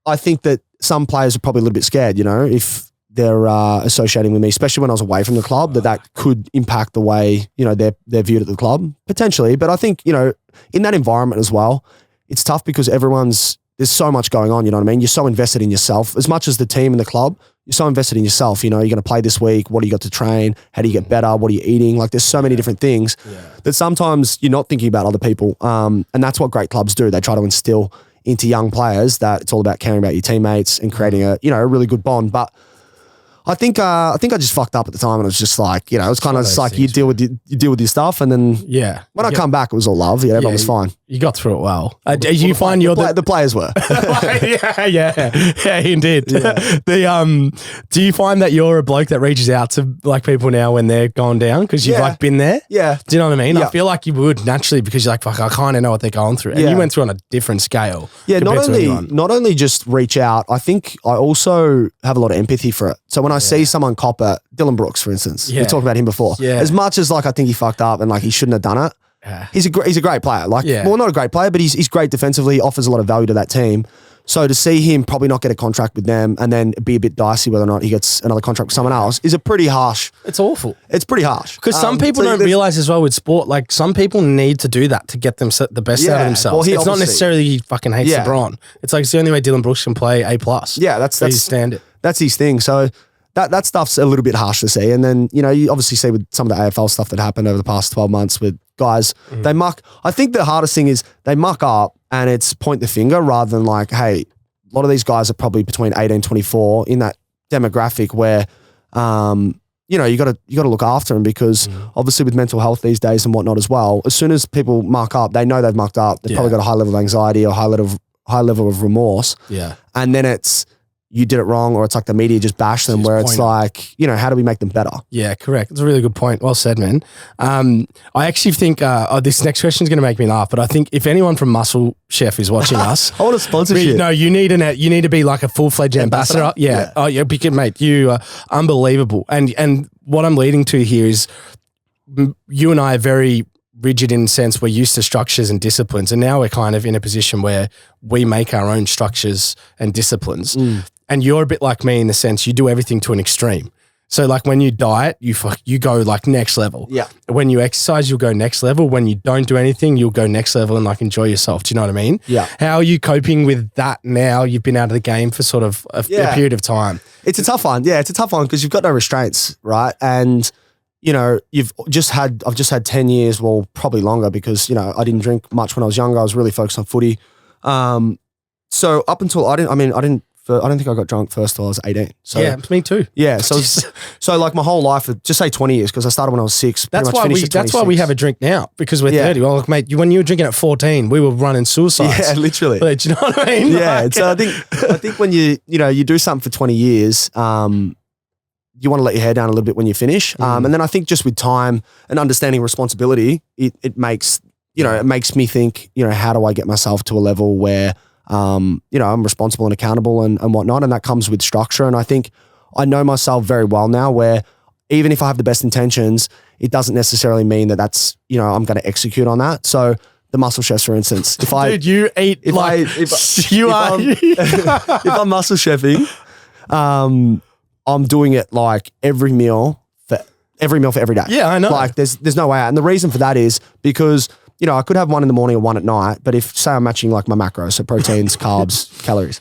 I think that some players are probably a little bit scared, if they're associating with me, especially when I was away from the club, that could impact the way, they're viewed at the club potentially. But I think, in that environment as well, it's tough because there's so much going on, you know what I mean? You're so invested in yourself as much as the team and the club. You're so invested in yourself. You're going to play this week. What do you got to train? How do you get better? What are you eating? Like, there's so many different things that sometimes you're not thinking about other people. And that's what great clubs do. They try to instill into young players that it's all about caring about your teammates and creating a really good bond. But I think I just fucked up at the time, and it was just like, it was kind of just like you deal with your stuff, and then when I come back, it was all love. Everyone was fine. You got through it well. Do you find the players were? yeah, indeed. Yeah. Do you find that you're a bloke that reaches out to like people now when they're gone down because you've like been there? Yeah. Do you know what I mean? Yeah. I feel like you would naturally because you're like, fuck, I kind of know what they're going through, and you went through on a different scale. Yeah. Not only just reach out. I think I also have a lot of empathy for it. So when I see someone cop it, Dylan Brooks, for instance, we talked about him before. Yeah. As much as like I think he fucked up and like he shouldn't have done it. Yeah. He's a great player. Like, well, not a great player, but he's great defensively. He offers a lot of value to that team. So to see him probably not get a contract with them and then be a bit dicey whether or not he gets another contract with someone else is a pretty harsh. It's awful. It's pretty harsh because some people don't realize as well with sport. Like some people need to do that to get them the best out of themselves. Well, it's not necessarily he fucking hates LeBron. It's like it's the only way Dylan Brooks can play A+. Yeah, that's his standard. That's his thing. So. That stuff's a little bit harsh to see. And then, you know, you obviously see with some of the AFL stuff that happened over the past 12 months with guys, they muck. I think the hardest thing is they muck up and it's point the finger rather than like, hey, a lot of these guys are probably between 18 and 24 in that demographic where, you know, you got to look after them because obviously with mental health these days and whatnot as well, as soon as people muck up, they know they've mucked up. They've probably got a high level of anxiety or high level of remorse. Yeah. And then it's, you did it wrong, or it's like the media just bash them where it's like, you know, how do we make them better? Yeah, correct. That's a really good point. Well said, man. I actually think this next question is going to make me laugh, but I think if anyone from Muscle Chef is watching us, I want a sponsorship. No, you need to be like a full-fledged ambassador. Yeah. Oh, yeah, because mate, you are unbelievable. And what I'm leading to here is you and I are very rigid in the sense we're used to structures and disciplines, and now we're kind of in a position where we make our own structures and disciplines. And you're a bit like me in the sense you do everything to an extreme. So like when you diet, you go like next level. Yeah. When you exercise, you'll go next level. When you don't do anything, you'll go next level and like enjoy yourself. Do you know what I mean? Yeah. How are you coping with that now? You've been out of the game for sort of a period of time. It's a tough one. Yeah, it's a tough one because you've got no restraints, right? And you know, I've just had 10 years, well, probably longer because, you know, I didn't drink much when I was younger. I was really focused on footy. So up until I don't think I got drunk first till I was 18. So, yeah, me too. Yeah, so like my whole life, just say 20 years because I started when I was 6. That's why we have a drink now because we're 30. Well, look, mate, when you were drinking at 14, we were running suicides. Yeah, literally. But, do you know what I mean? Yeah. Like, so I think when you do something for 20 years, you want to let your hair down a little bit when you finish. And then I think just with time and understanding responsibility, it makes me think, you know, how do I get myself to a level where, you know, I'm responsible and accountable and whatnot. And that comes with structure. And I think I know myself very well now where even if I have the best intentions, it doesn't necessarily mean that that's, you know, I'm going to execute on that. So the muscle chefs, for instance, if I'm muscle chefing, I'm doing it like every meal for every day. Yeah, I know. Like there's no way out. And the reason for that is because, you know, I could have one in the morning and one at night, but if say I'm matching like my macros, so proteins, carbs, calories,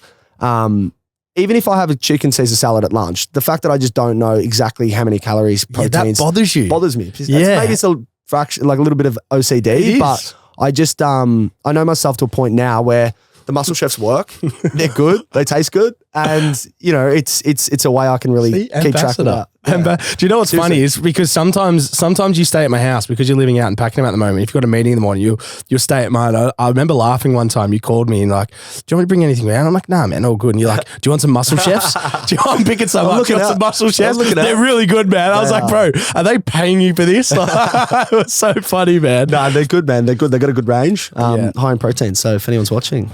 even if I have a chicken Caesar salad at lunch, the fact that I just don't know exactly how many calories, proteins, that bothers me. Yeah. Maybe it's a fraction, like a little bit of OCD, but I just, I know myself to a point now where the muscle chefs work. They're good. They taste good. And, you know, it's a way I can really keep track of that. Yeah. Do you know what's funny is because sometimes you stay at my house because you're living out in Pakenham at the moment. If you've got a meeting in the morning, you'll stay at mine. I remember laughing one time. You called me and like, do you want me to bring anything around? I'm like, nah, man, all good. And you're like, do you want some muscle chefs? Do you want picking some up? Some muscle chefs? They're really good, man. I was like, bro, are they paying you for this? It was so funny, man. No, they're good, man. They're good. They've got a good range, high in protein. So if anyone's watching.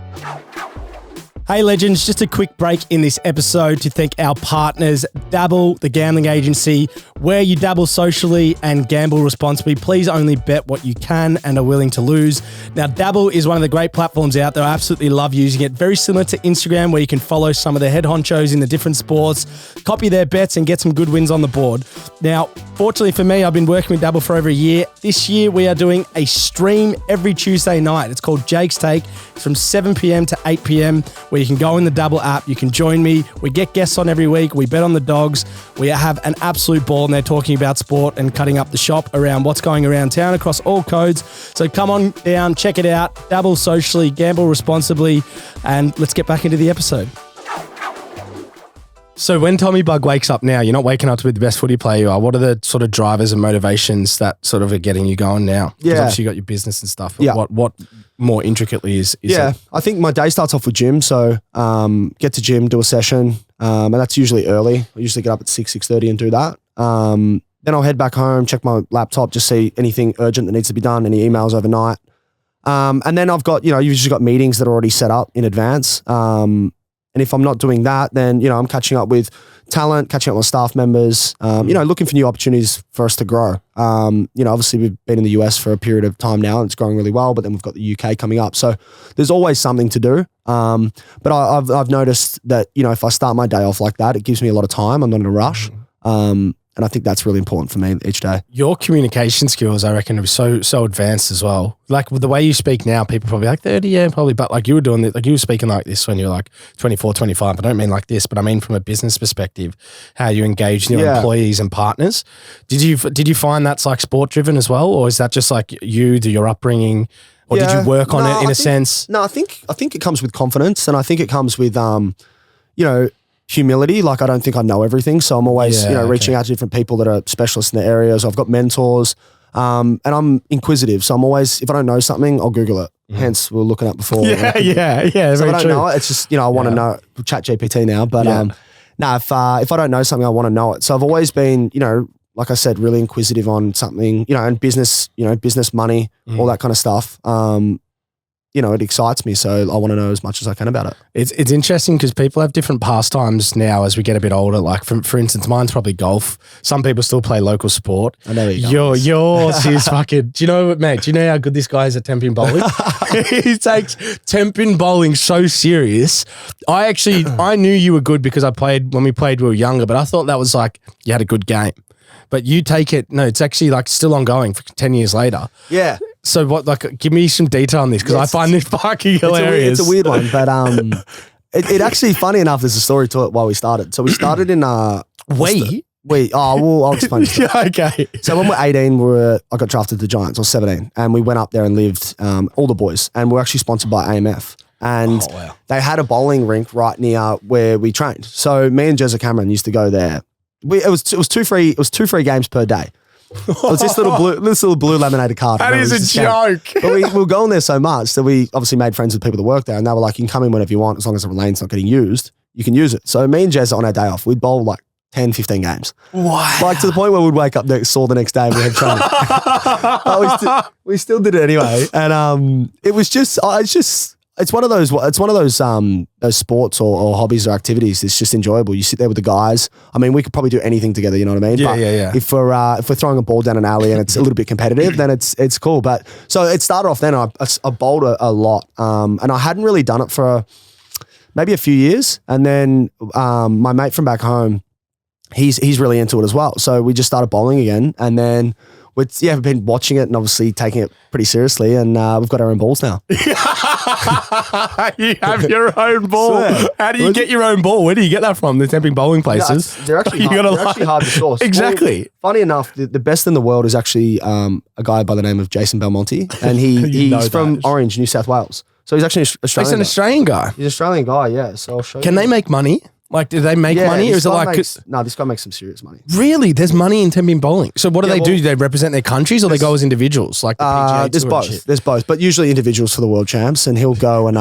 Hey legends, just a quick break in this episode to thank our partners, Dabble, the gambling agency, where you dabble socially and gamble responsibly. Please only bet what you can and are willing to lose. Now, Dabble is one of the great platforms out there. I absolutely love using it. Very similar to Instagram, where you can follow some of the head honchos in the different sports, copy their bets and get some good wins on the board. Now, fortunately for me, I've been working with Dabble for over a year. This year, we are doing a stream every Tuesday night. It's called Jake's Take. It's from 7 p.m. to 8 p.m. where you can go in the Dabble app. You can join me. We get guests on every week. We bet on the dogs. We have an absolute ball, and they're talking about sport and cutting up the shop around what's going around town across all codes. So come on down, check it out. Dabble socially, gamble responsibly, and let's get back into the episode. So when Tommy Bugg wakes up now, you're not waking up to be the best footy player you are. What are the sort of drivers and motivations that sort of are getting you going now? 'Cause obviously you got your business and stuff. Yeah. What more intricately is it? I think my day starts off with gym. So get to gym, do a session, and that's usually early. I usually get up at 6:30 and do that. Then I'll head back home, check my laptop, just see anything urgent that needs to be done, any emails overnight. And then I've got, you've usually got meetings that are already set up in advance. And if I'm not doing that, then, I'm catching up with talent, catching up with staff members, looking for new opportunities for us to grow. Obviously we've been in the US for a period of time now and it's growing really well, but then we've got the UK coming up. So there's always something to do. But I've noticed that, if I start my day off like that, it gives me a lot of time. I'm not in a rush. And I think that's really important for me each day. Your communication skills, I reckon, are so advanced as well. Like with the way you speak now, people probably like 30, yeah, probably. But like you were doing this, like you were speaking like this when you were like 24, 25. I don't mean like this, but I mean from a business perspective, how you engage your employees and partners. Did you find that's like sport driven as well? Or is that just like your upbringing? Or did you work on it in a sense? No, I think it comes with confidence, and I think it comes with, humility. Like I don't think I know everything. So I'm always, reaching out to different people that are specialists in the areas. I've got mentors, and I'm inquisitive. So I'm always, if I don't know something, I'll Google it. Hence we're looking at before. Yeah. So if I don't know it, it's just, I want to know, chat GPT now, but if I don't know something, I want to know it. So I've always been, like I said, really inquisitive on something, and business, business, money, all that kind of stuff. It excites me. So I want to know as much as I can about it. It's interesting because people have different pastimes now as we get a bit older. Like for instance, mine's probably golf. Some people still play local sport. I know yours is fucking, do you know what, mate? Do you know how good this guy is at temping bowling? He takes temping bowling so serious. I knew you were good because when we were younger, but I thought that was like, you had a good game. But you take it, no, it's actually like still ongoing for 10 years later. Yeah. So give me some detail on this because I find this fucking hilarious. It's a weird one, but it actually, funny enough, there's a story to it while we started. So we started in I'll explain it. Okay. So when we're 18, I got drafted to the Giants. I was 17, and we went up there and lived, all the boys, and we're actually sponsored by AMF. And they had a bowling rink right near where we trained. So me and Jezza Cameron used to go there. It was two free games per day. It was this little blue laminated card. That is a joke. But we were going there so much that we obviously made friends with people that work there, and they were like, you can come in whenever you want, as long as the lane's not getting used, you can use it. So me and Jez on our day off, we'd bowl like 10, 15 games. Wow. Like to the point where we'd wake up sore the next day and we had training. But we still did it anyway. And it was just, it's one of those sports or hobbies or activities. It's just enjoyable. You sit there with the guys. I mean, we could probably do anything together. You know what I mean? Yeah. If we're throwing a ball down an alley and it's a little bit competitive, then it's cool. But so it started off then. I bowled a lot, and I hadn't really done it for maybe a few years. And then my mate from back home, he's really into it as well. So we just started bowling again, and then. We've been watching it and obviously taking it pretty seriously, and we've got our own balls now. You have your own ball. How do you get your own ball? Where do you get that from? The temping bowling places? They're actually hard to source. Exactly. Well, funny enough, the best in the world is actually a guy by the name of Jason Belmonte, and he's from Orange, New South Wales. So he's actually Australian. He's an Australian guy. He's an Australian guy, yeah. So I'll show you. Can they make money? Like, do they make money, or is it like? No, this guy makes some serious money. Really, there's money in temping bowling. So what do they do? Do they represent their countries, or they go as individuals, like the PGA There's Tour both. and shit? There's both, but usually individuals for the world champs, and he'll go and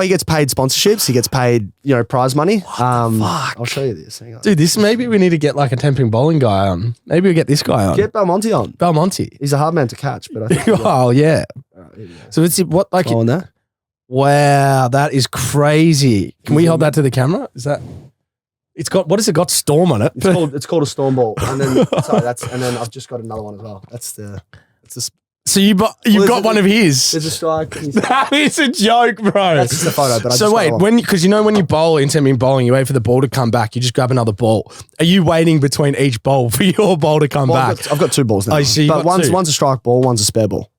he gets paid sponsorships. He gets paid, prize money. What the fuck? I'll show you this. Hang on. Dude, maybe we need to get like a temping bowling guy on. Maybe we get this guy on. Get Belmonte on. Belmonte. He's a hard man to catch, but I think. Oh yeah. Right, So it's what like? On there. Wow, that is crazy. Can we hold that to the camera? Is that? It's got, what has it got? Storm on it. It's called a storm ball. And then and then I've just got another one as well. That's the So you've got one of his. There's a strike. That is a joke, bro. That's just a photo. But so wait, because when you bowl in bowling, you wait for the ball to come back. You just grab another ball. Are you waiting between each bowl for your ball to come back? I've got two balls now. Oh, so but one's a strike ball, one's a spare ball.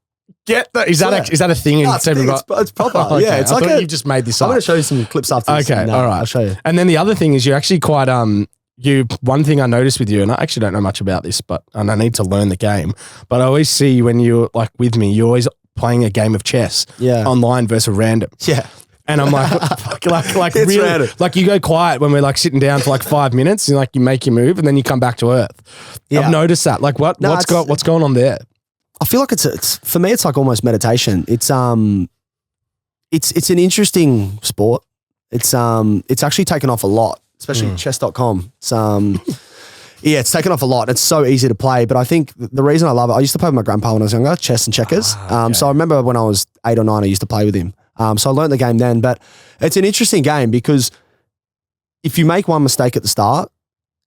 Get that? Is that a thing? No, it's proper. Okay. Yeah, it's I like thought you just made this up. I'm going to show you some clips after this. Okay, all right. I'll show you. And then the other thing is you're actually quite one thing I noticed with you, and I actually don't know much about this, and I need to learn the game, but I always see when you're like with me, you're always playing a game of chess online versus random. Yeah. And I'm like, like It's really, random. like you go quiet when we're like sitting down for like 5 minutes and like you make your move and then you come back to earth. Yeah. I've noticed that. Like what's going on there? I feel like it's for me, it's like almost meditation. It's an interesting sport. It's actually taken off a lot, especially chess.com. It's yeah, it's taken off a lot. It's so easy to play, but I think the reason I love it, I used to play with my grandpa when I was younger, chess and checkers. Okay. So I remember when I was 8 or 9, I used to play with him. So I learned the game then, but it's an interesting game because if you make one mistake at the start,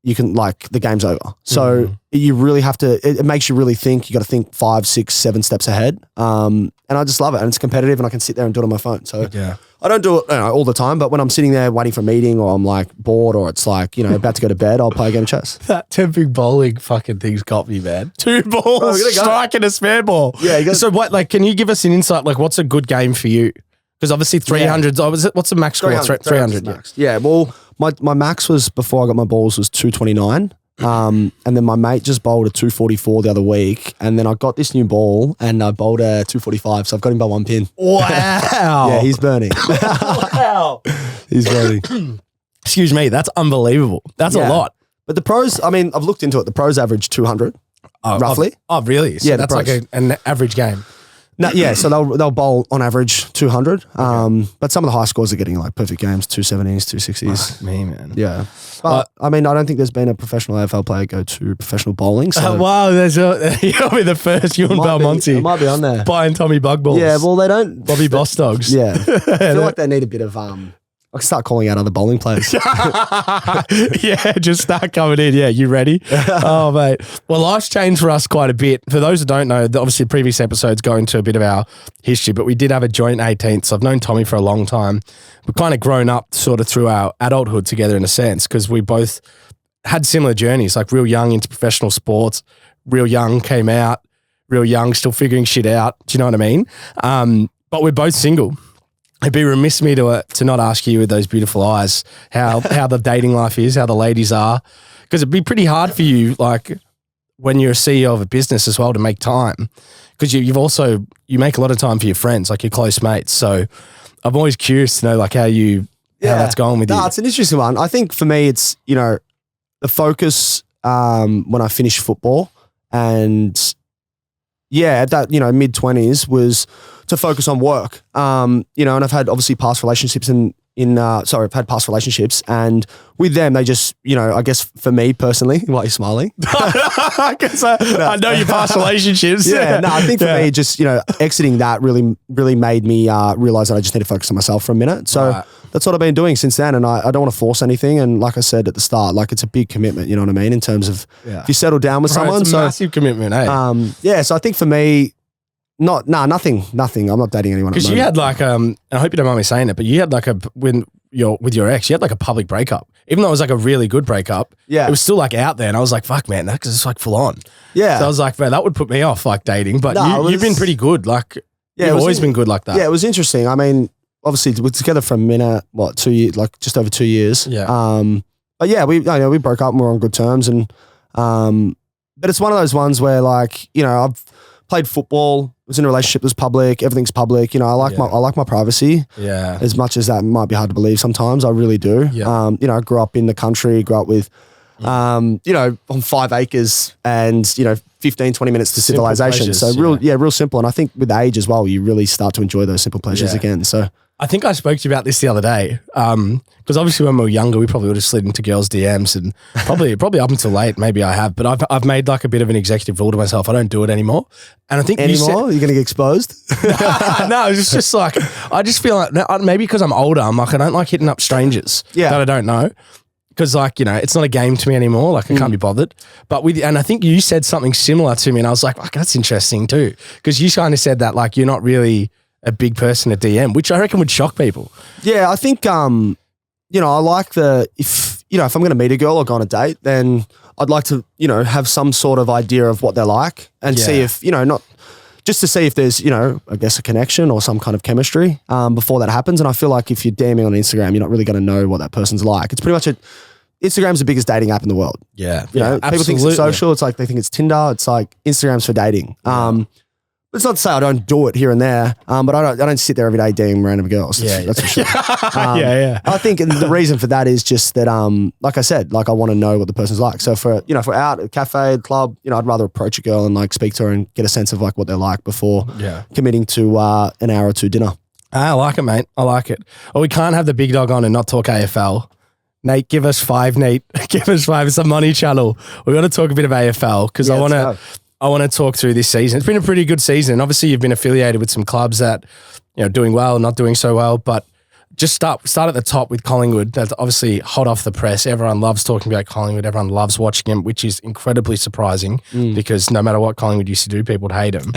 you can the game's over. So you really have to, it makes you really think. You got to think 5, 6, 7 steps ahead. And I just love it. And it's competitive and I can sit there and do it on my phone. So Yeah. I don't do it all the time, but when I'm sitting there waiting for a meeting or I'm like bored or it's like, about to go to bed, I'll play a game of chess. That temping bowling fucking thing's got me, man. 2 balls, Bro, we gotta go. striking a spare ball. Yeah. So what, like, can you give us an insight? Like, what's a good game for you? Because obviously 300s, what's the max score? 300. max. Yeah. Well, my max was before I got my balls was 229. And then my mate just bowled a 244 the other week. And then I got this new ball and I bowled a 245. So I've got him by 1 pin. Wow. Yeah, he's burning. Wow. He's burning. Excuse me. That's unbelievable. That's a lot. But the pros, I mean, I've looked into it. The pros average 200 roughly. Oh, really? So Yeah, that's the like an average game. No, yeah, so they'll bowl on average 200. But some of the high scores are getting like perfect games, 270s, 260s. Me, man. Yeah. But I mean, I don't think there's been a professional AFL player go to professional bowling. So Wow, you'll be the first, you and Belmonte. it might be on there. Buying Tommy Bugg balls. Yeah, well, they don't. Bobby Boss Dogs. Yeah. I feel like they need a bit of, I can start calling out other bowling players. Yeah, just start coming in. Yeah, you ready? Oh, mate. Well, life's changed for us quite a bit. For those who don't know, obviously the previous episodes go into a bit of our history, but we did have a joint 18th. So I've known Tommy for a long time. We've kind of grown up sort of through our adulthood together in a sense because we both had similar journeys, like real young into professional sports, real young came out, real young still figuring shit out. Do you know what I mean? But we're both single. It'd be remiss of me to not ask you with those beautiful eyes how the dating life is, how the ladies are, because it'd be pretty hard for you, like when you're a CEO of a business as well, to make time, because you make a lot of time for your friends, like your close mates. So I'm always curious to know like how that's going with you. It's an interesting one. I think for me, it's the focus when I finished football and. Yeah, at that, mid-20s was to focus on work. And I've had obviously past relationships I've had past relationships and with them, they just, I guess for me personally, why are you smiling? Because I know your past relationships. Yeah, no, I think for me, just, exiting that really, really made me realize that I just need to focus on myself for a minute. So that's what I've been doing since then. And I don't want to force anything. And like I said at the start, like it's a big commitment, you know what I mean? In terms of if you settle down with someone. It's a massive commitment, eh? So I think for me, nothing. I'm not dating anyone. Because you had like, and I hope you don't mind me saying it, but you had like with your ex, you had like a public breakup. Even though it was like a really good breakup, it was still like out there. And I was like, fuck, man, that's just like full on. Yeah. So I was like, man, that would put me off like dating. But you've been pretty good. Like, you've always been good like that. Yeah, it was interesting. I mean, obviously we're together for a minute, 2 years, like just over 2 years. Yeah. But yeah, we broke up and we're on good terms. And, but it's one of those ones where like, I've played football, was in a relationship that was public, everything's public. I like my privacy. Yeah. As much as that might be hard to believe sometimes, I really do. Yeah. I grew up in the country, grew up with, on 5 acres and, 15, 20 minutes to civilization. Pleasures, so real simple. And I think with age as well, you really start to enjoy those simple pleasures again. So I think I spoke to you about this the other day. Because obviously when we were younger, we probably would have slid into girls' DMs and probably up until late, maybe I have, but I've made like a bit of an executive rule to myself. I don't do it anymore. And I think you're going to get exposed? No, it's just like, I just feel like maybe because I'm older, I'm like, I don't like hitting up strangers that I don't know. Because like, it's not a game to me anymore. Like I can't be bothered. But and I think you said something similar to me and I was like, okay, that's interesting too. Because you kind of said that like, you're not really a big person at DM, which I reckon would shock people. Yeah, I think, I like if I'm going to meet a girl or go on a date, then I'd like to, have some sort of idea of what they're like and see if, not just to see if there's, I guess a connection or some kind of chemistry before that happens. And I feel like if you're DMing on Instagram, you're not really going to know what that person's like. It's pretty much Instagram's the biggest dating app in the world. Yeah. People think it's social. It's like they think it's Tinder. It's like Instagram's for dating. But It's not to say I don't do it here and there, but I don't sit there every day DMing random girls. That's for sure. I think the reason for that is just that, like I said, like I want to know what the person's like. So if we're out at a cafe, club, I'd rather approach a girl and like speak to her and get a sense of like what they're like before committing to an hour or two dinner. I like it, mate. I like it. Well, we can't have the big dog on and not talk AFL. Nate, give us 5, Nate. Give us 5. It's a money channel. We've got to talk a bit of AFL because I want to talk through this season. It's been a pretty good season. Obviously, you've been affiliated with some clubs that, doing well, not doing so well, but just start at the top with Collingwood. That's obviously hot off the press. Everyone loves talking about Collingwood. Everyone loves watching him, which is incredibly surprising because no matter what Collingwood used to do, people would hate him.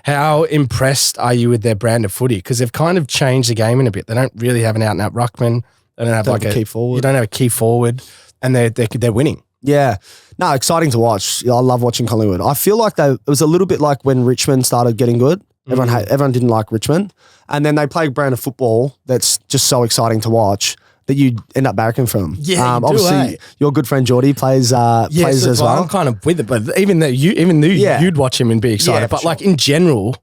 How impressed are you with their brand of footy? Because they've kind of changed the game in a bit. They don't really have an out-and-out ruckman. They don't have a key forward. You don't have a key forward, and they're winning. Yeah. No, exciting to watch. I love watching Collingwood. I feel like it was a little bit like when Richmond started getting good. Everyone didn't like Richmond. And then they play a brand of football that's just so exciting to watch that you end up barracking for them. Yeah, obviously, your good friend Geordie plays as well. I'm kind of with it, but even you'd watch him and be excited. But like in general,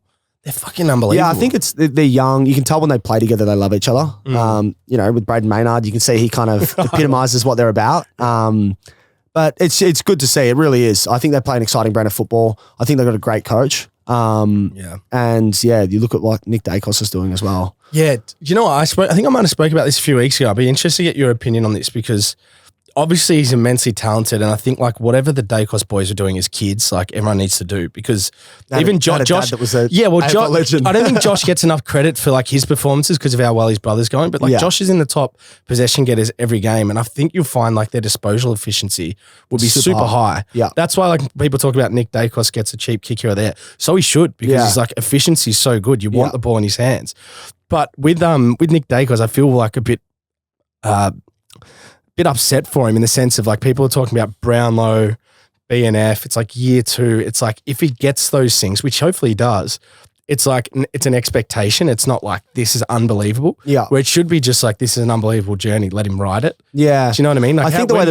they're fucking unbelievable. Yeah, I think they're young. You can tell when they play together, they love each other. With Braden Maynard, you can see he kind of epitomizes what they're about. But it's good to see. It really is. I think they play an exciting brand of football. I think they've got a great coach. And you look at what Nick Dacos is doing as well. Yeah. You know what? I think I might have spoke about this a few weeks ago. I'd be interested to get your opinion on this because obviously he's immensely talented. And I think like whatever the Dacos boys are doing as kids, like everyone needs to do because even Josh, legend. I don't think Josh gets enough credit for like his performances because of how well his brother's going. But like Josh is in the top possession getters every game. And I think you'll find like their disposal efficiency will be super high. Yeah. That's why like people talk about Nick Dacos gets a cheap kick here or there. So he should because his like efficiency is so good. You want the ball in his hands. But with Nick Dacos, I feel like a bit upset for him in the sense of like people are talking about Brownlow, BNF. It's like year 2. It's like if he gets those things, which hopefully he does, it's like it's an expectation. It's not like this is unbelievable. Yeah, where it should be just like this is an unbelievable journey. Let him ride it. Yeah, do you know what I mean? Like I think the way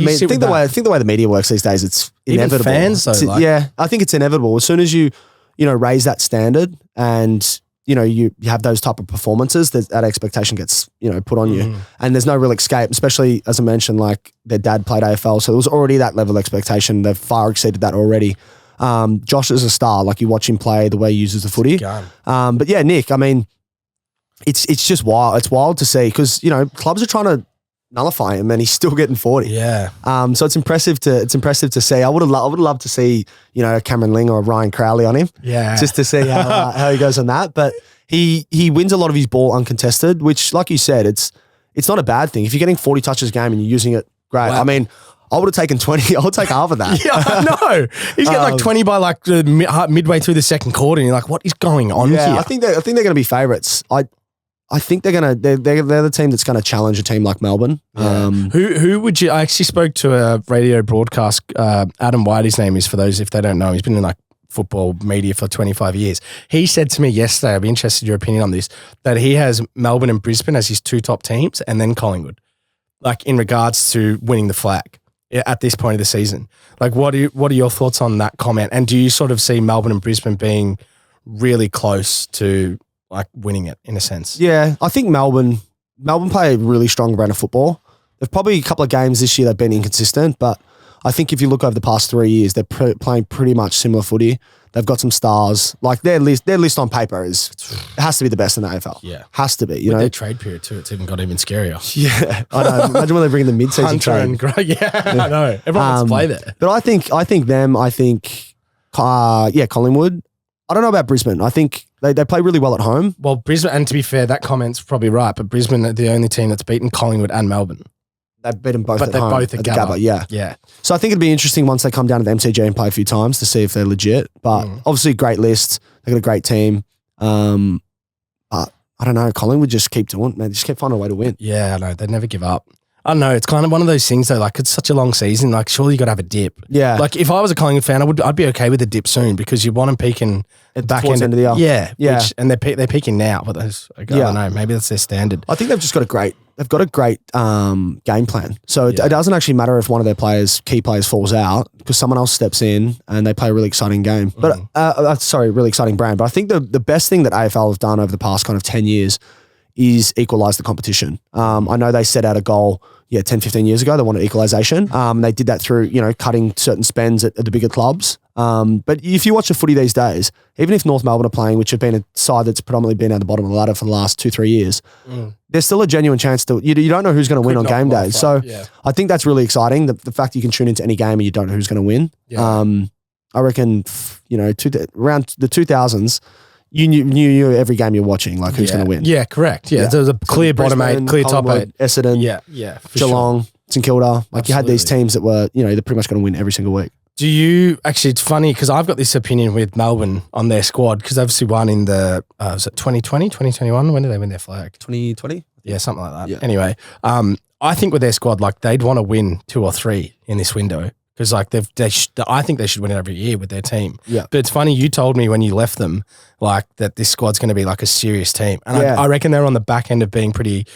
the media works these days, it's inevitable. Even fans though, I think it's inevitable. As soon as you raise that standard and you have those type of performances, that expectation gets, put on you. And there's no real escape, especially as I mentioned, like their dad played AFL. So it was already that level of expectation. They've far exceeded that already. Josh is a star. Like you watch him play, the way he uses the footy. But yeah, Nick, I mean, it's just wild. It's wild to see because, clubs are trying to nullify him and he's still getting 40. Yeah. So it's impressive to see. I would have loved to see, a Cameron Ling or a Ryan Crowley on him. Yeah. Just to see how he goes on that. But he wins a lot of his ball uncontested, which like you said, it's not a bad thing. If you're getting 40 touches a game and you're using it, great. Wow. I mean, I would have taken 20. I would take half of that. Yeah, I know. He's getting like 20 by like midway through the second quarter and you're like, what is going on here? I think they're going to be favourites. I think they're the team that's going to challenge a team like Melbourne. Yeah. Who would you? I actually spoke to a radio broadcast. Adam White, his name is for those if they don't know. He's been in like football media for 25 years. He said to me yesterday, I'd be interested in your opinion on this, that he has Melbourne and Brisbane as his 2 top teams, and then Collingwood, like in regards to winning the flag at this point of the season. Like, what are your thoughts on that comment? And do you sort of see Melbourne and Brisbane being really close to like winning it in a sense? Yeah, I think Melbourne play a really strong brand of football. They've probably a couple of games this year they've been inconsistent, but I think if you look over the past 3 years, they're playing pretty much similar footy. They've got some stars. Like their list on paper has to be the best in the AFL. Yeah, has to be. Their trade period too. It's even got even scarier. Yeah, I know. Imagine when they bring in the mid-season trade. I know. Everyone wants to play there. But I think Collingwood. I don't know about Brisbane. I think they play really well at home. Well, Brisbane, and to be fair, that comment's probably right, but Brisbane are the only team that's beaten Collingwood and Melbourne. They've beaten both but at they're home. Both at the Gabba. Yeah. So I think it'd be interesting once they come down to the MCG and play a few times to see if they're legit. But obviously, great list. They've got a great team. But I don't know. Collingwood just keep doing it, man. They just keep finding a way to win. Yeah, I know. They never give up. I don't know. It's kind of one of those things though. Like it's such a long season. Like surely you got to have a dip. Yeah. Like if I was a Collingwood fan, I'd be okay with a dip soon because you want them peaking at back end of the year. Yeah. And they're peaking now. But I don't know. Maybe that's their standard. I think they've just got a great got a great game plan. So it doesn't actually matter if one of their key players falls out, because someone else steps in and they play a really exciting game. But really exciting brand. But I think the best thing that AFL have done over the past kind of 10 years is equalise the competition. I know they set out a goal 10, 15 years ago. They wanted equalisation. They did that through, cutting certain spends at the bigger clubs. But if you watch the footy these days, even if North Melbourne are playing, which have been a side that's predominantly been at the bottom of the ladder for the last 2-3 years, there's still a genuine chance you don't know who's going to win on game days. So I think that's really exciting. The fact you can tune into any game and you don't know who's going to win. Yeah. I reckon, around the 2000s, you knew every game you're watching, like who's going to win. Yeah, correct. Yeah, there was a clear bottom 8, clear top 8. Essendon, Geelong, St Kilda. Like you had these teams that were, they're pretty much going to win every single week. Do you actually? It's funny because I've got this opinion with Melbourne on their squad, because they obviously won in the was it 2020, 2021? When did they win their flag? 2020. Yeah, something like that. Yeah. Anyway, I think with their squad, like they'd want to win 2 or 3 in this window, because like I think they should win it every year with their team. Yeah. But it's funny, you told me when you left them, like that this squad's going to be like a serious team, and I reckon they're on the back end of being pretty.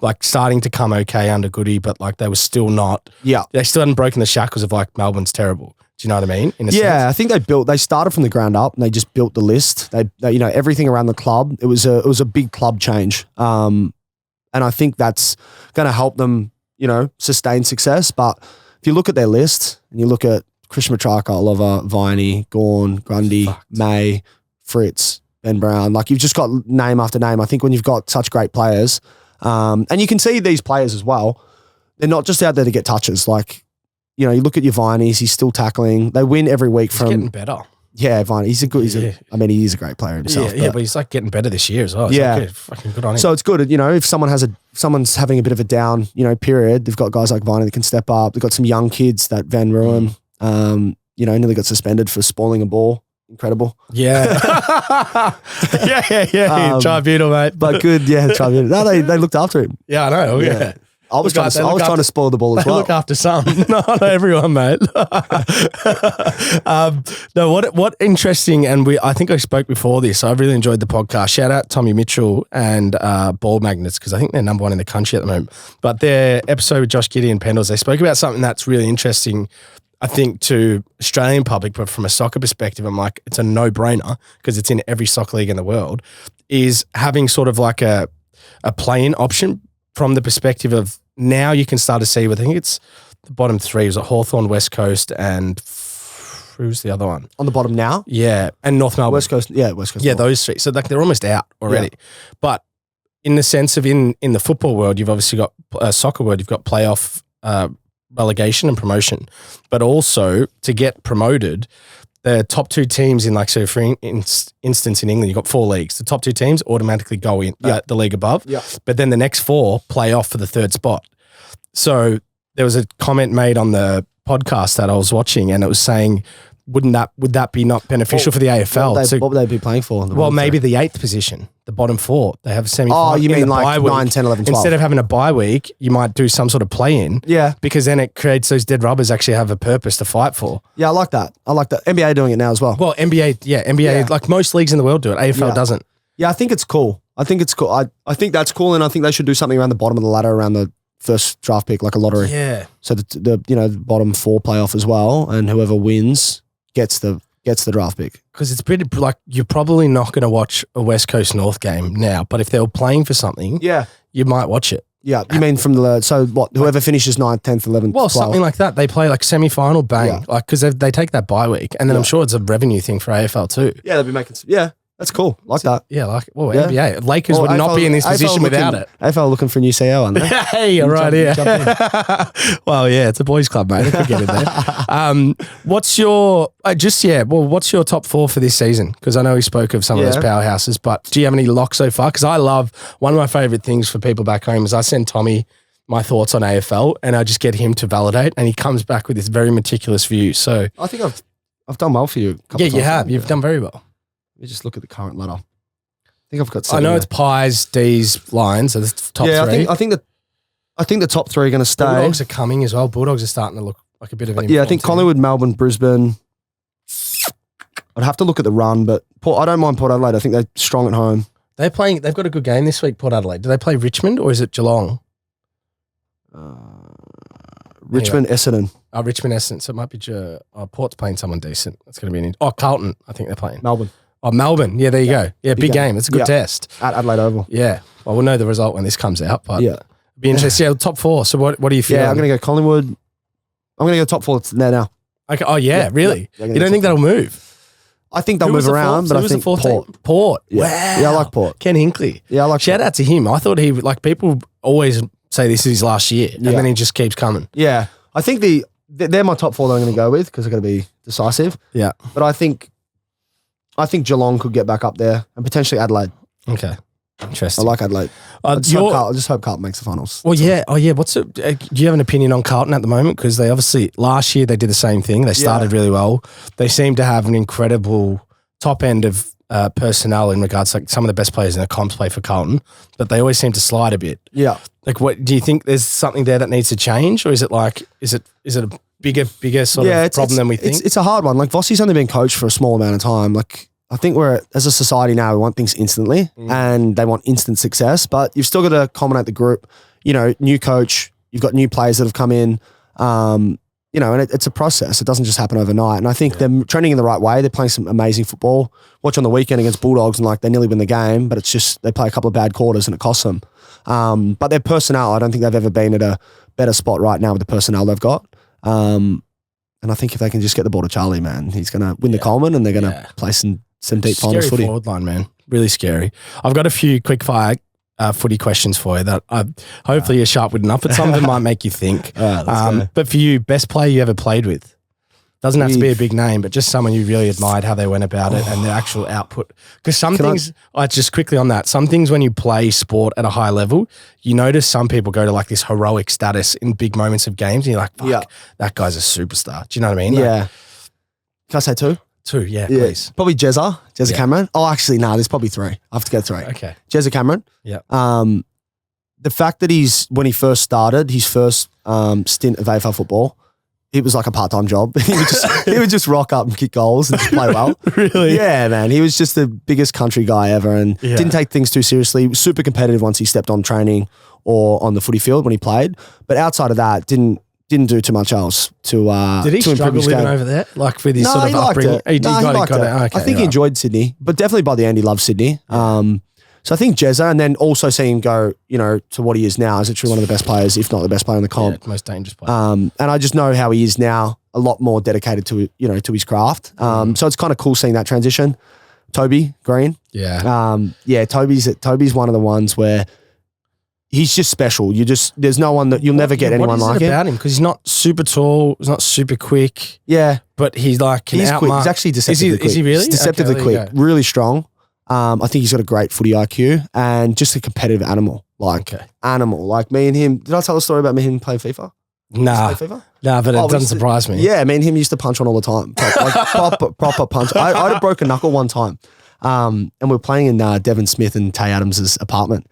Like starting to come okay under Goody, but like they were still not. Yeah, they still hadn't broken the shackles of like Melbourne's terrible. Do you know what I mean? In a sense? I think they started from the ground up and they just built the list. They everything around the club. It was a big club change, and I think that's going to help them, sustain success. But if you look at their list and you look at Chris Matraka, Oliver, Viney, Gawn, Grundy, May, Fritz, Ben Brown, like you've just got name after name. I think when you've got such great players. And you can see these players as well. They're not just out there to get touches. Like, you look at your Viney's, he's still tackling. They win every week he's getting better. Yeah, Viney. He is a great player himself. Yeah, but he's like getting better this year as well. It's fucking good on him. So it's good. If someone's having a bit of a down, period, they've got guys like Viney that can step up. They've got some young kids, that Van Ruem, nearly got suspended for spoiling a ball. Incredible. Yeah. Tribunal, mate. But good, tribunal. No, they looked after him. Yeah, I know. Yeah. I was trying to spoil the ball as well. Look after some. Not everyone, mate. No, what interesting, and I think I spoke before this. I really enjoyed the podcast. Shout out Tommy Mitchell and Ball Magnets, because I think they're number 1 in the country at the moment. But their episode with Josh Giddey and Pendles, they spoke about something that's really interesting, I think, to Australian public, but from a soccer perspective, I'm like, it's a no-brainer because it's in every soccer league in the world, is having sort of like a play-in option from the perspective of now you can start to see, I think it's the bottom 3, was it Hawthorn, West Coast, and who's the other one? On the bottom now? Yeah, and North Melbourne. West Coast. Yeah, West Coast. Yeah, those 3. So like they're almost out already. Yeah. But in the sense of in the football world, you've obviously got soccer world, you've got playoff relegation and promotion, but also to get promoted, the top 2 teams in, like, so for instance in England, you've got 4 leagues. The top 2 teams automatically go in the league above, but then the next 4 play off for the 3rd spot. So there was a comment made on the podcast that I was watching, and it was saying, would that be not beneficial for the AFL? What would they be playing for? Maybe the 8th position, the bottom 4. They have a semi-final. Oh, you mean like 9, 10, 11, 12? Instead of having a bye week, you might do some sort of play-in. Yeah. Because then it creates those dead rubbers actually have a purpose to fight for. Yeah, I like that. NBA doing it now as well. Well, NBA, like most leagues in the world do it. AFL doesn't. Yeah, I think it's cool. I think that's cool, and I think they should do something around the bottom of the ladder, around the first draft pick, like a lottery. Yeah. So the bottom 4 playoff as well, and whoever wins gets the draft pick. Because it's pretty, like, you're probably not going to watch a West Coast North game now, but if they were playing for something, you might watch it. Yeah, you mean from whoever finishes 9th, 10th, 11th? Well, 12th. Something like that. They play like semi-final, bang, like, because they take that bye week, and then I'm sure it's a revenue thing for AFL too. Yeah, they'll be making, that's cool. Like that. Yeah, NBA. Lakers would not be in this position without it. AFL looking for a new CEO, aren't they? Hey, you're right here. Well, it's a boys club, mate. They could get in there. What's your what's your top 4 for this season? Because I know we spoke of some of those powerhouses, but do you have any locks so far? Because I love, one of my favourite things for people back home is I send Tommy my thoughts on AFL and I just get him to validate, and he comes back with this very meticulous view. So I think I've done well for you. You have. You've done very well. Let me just look at the current ladder. I think I've got 7. I know it's Pies, D's, Lions, so the top 3. I think the top 3 are going to stay. Bulldogs are coming as well. Bulldogs are starting to look like a bit of an I think Collingwood, Melbourne, Brisbane. I'd have to look at the run, but I don't mind Port Adelaide. I think they're strong at home. They've got a good game this week, Port Adelaide. Do they play Richmond or is it Geelong? Richmond, Essendon. Richmond, Essendon. So it might be Port's playing someone decent. That's going to be Carlton. I think they're playing. Melbourne. Oh, Melbourne. Yeah, there you go. Yeah, big game. It's a good test. At Adelaide Oval. Yeah. Well, we'll know the result when this comes out, but yeah. it'd be interesting. Yeah, top 4. So what do you feel? Yeah, I'm going to go Collingwood. I'm going to go top 4 there now. Okay. Oh, yeah, really? Yeah, you don't think that'll move? I think they'll move around, but I think Port. Yeah. Wow. Yeah, I like Port. Ken Hinkley. Yeah, I like Shout out to him. I thought people always say this is his last year, and then he just keeps coming. Yeah. I think they're my top 4 that I'm going to go with because they're going to be decisive. Yeah. But I think Geelong could get back up there and potentially Adelaide. Okay. Interesting. I like Adelaide. I just hope Carlton makes the finals. Well, yeah. Oh, yeah. Do you have an opinion on Carlton at the moment? Because they obviously, last year they did the same thing. They started really well. They seem to have an incredible top end of personnel in regards to like some of the best players in the comps play for Carlton, but they always seem to slide a bit. Yeah. Like, what do you think? There's something there that needs to change, or is it a bigger sort of problem than we think? It's a hard one. Like Vossi's only been coached for a small amount of time. Like I think as a society now, we want things instantly and they want instant success, but you've still got to accommodate the group. You know, new coach, you've got new players that have come in. You know, and it's a process. It doesn't just happen overnight. And I think they're trending in the right way. They're playing some amazing football. Watch on the weekend against Bulldogs and like they nearly win the game, but it's just they play a couple of bad quarters and it costs them. But their personnel, I don't think they've ever been at a better spot right now with the personnel they've got. And I think if they can just get the ball to Charlie, man, he's going to win the Coleman and they're going to play some deep finals footy. Scary forward line, man. Really scary. I've got a few quick fire footy questions for you that hopefully you're sharp-witted enough, but some of them might make you think. But for you, best player you ever played with? Doesn't have to be a big name, but just someone you really admired how they went about it and their actual output. Because some things, just quickly on that, some things when you play sport at a high level, you notice some people go to like this heroic status in big moments of games and you're like, fuck, that guy's a superstar. Do you know what I mean? Yeah. Can I say 2? 2, please. Probably Jezza Cameron. Oh, actually, no, there's probably 3. I have to go 3. Okay. Jezza Cameron. Yeah. The fact that when he first started, his first stint of AFL football, it was like a part-time job. he would just rock up and kick goals and just play well. Really? Yeah, man. He was just the biggest country guy ever and didn't take things too seriously. He was super competitive once he stepped on training or on the footy field when he played. But outside of that, didn't do too much else to Did he struggle living over there? Like with his sort of upbringing? He liked it. I think he enjoyed Sydney, but definitely by the end he loved Sydney. So I think Jezza, and then also seeing him go, you know, to what he is now, is literally one of the best players, if not the best player in the comp. Most dangerous player. And I just know how he is now, a lot more dedicated to, you know, to his craft. So it's kind of cool seeing that transition. Toby Green. Yeah. Toby's one of the ones where he's just special. There's no one that you'll never get anyone like him. What is it about him? Because he's not super tall, he's not super quick. Yeah. But he's like, he's quick. He's actually deceptively quick. Is he really? He's deceptively quick, really strong. I think he's got a great footy IQ and just a competitive animal. Like me and him. Did I tell the story about me and him playing FIFA? Nah, but it doesn't surprise me. Yeah, me and him used to punch on all the time. Proper punch. I had a broken knuckle one time. And we were playing in Devon Smith and Tay Adams' apartment.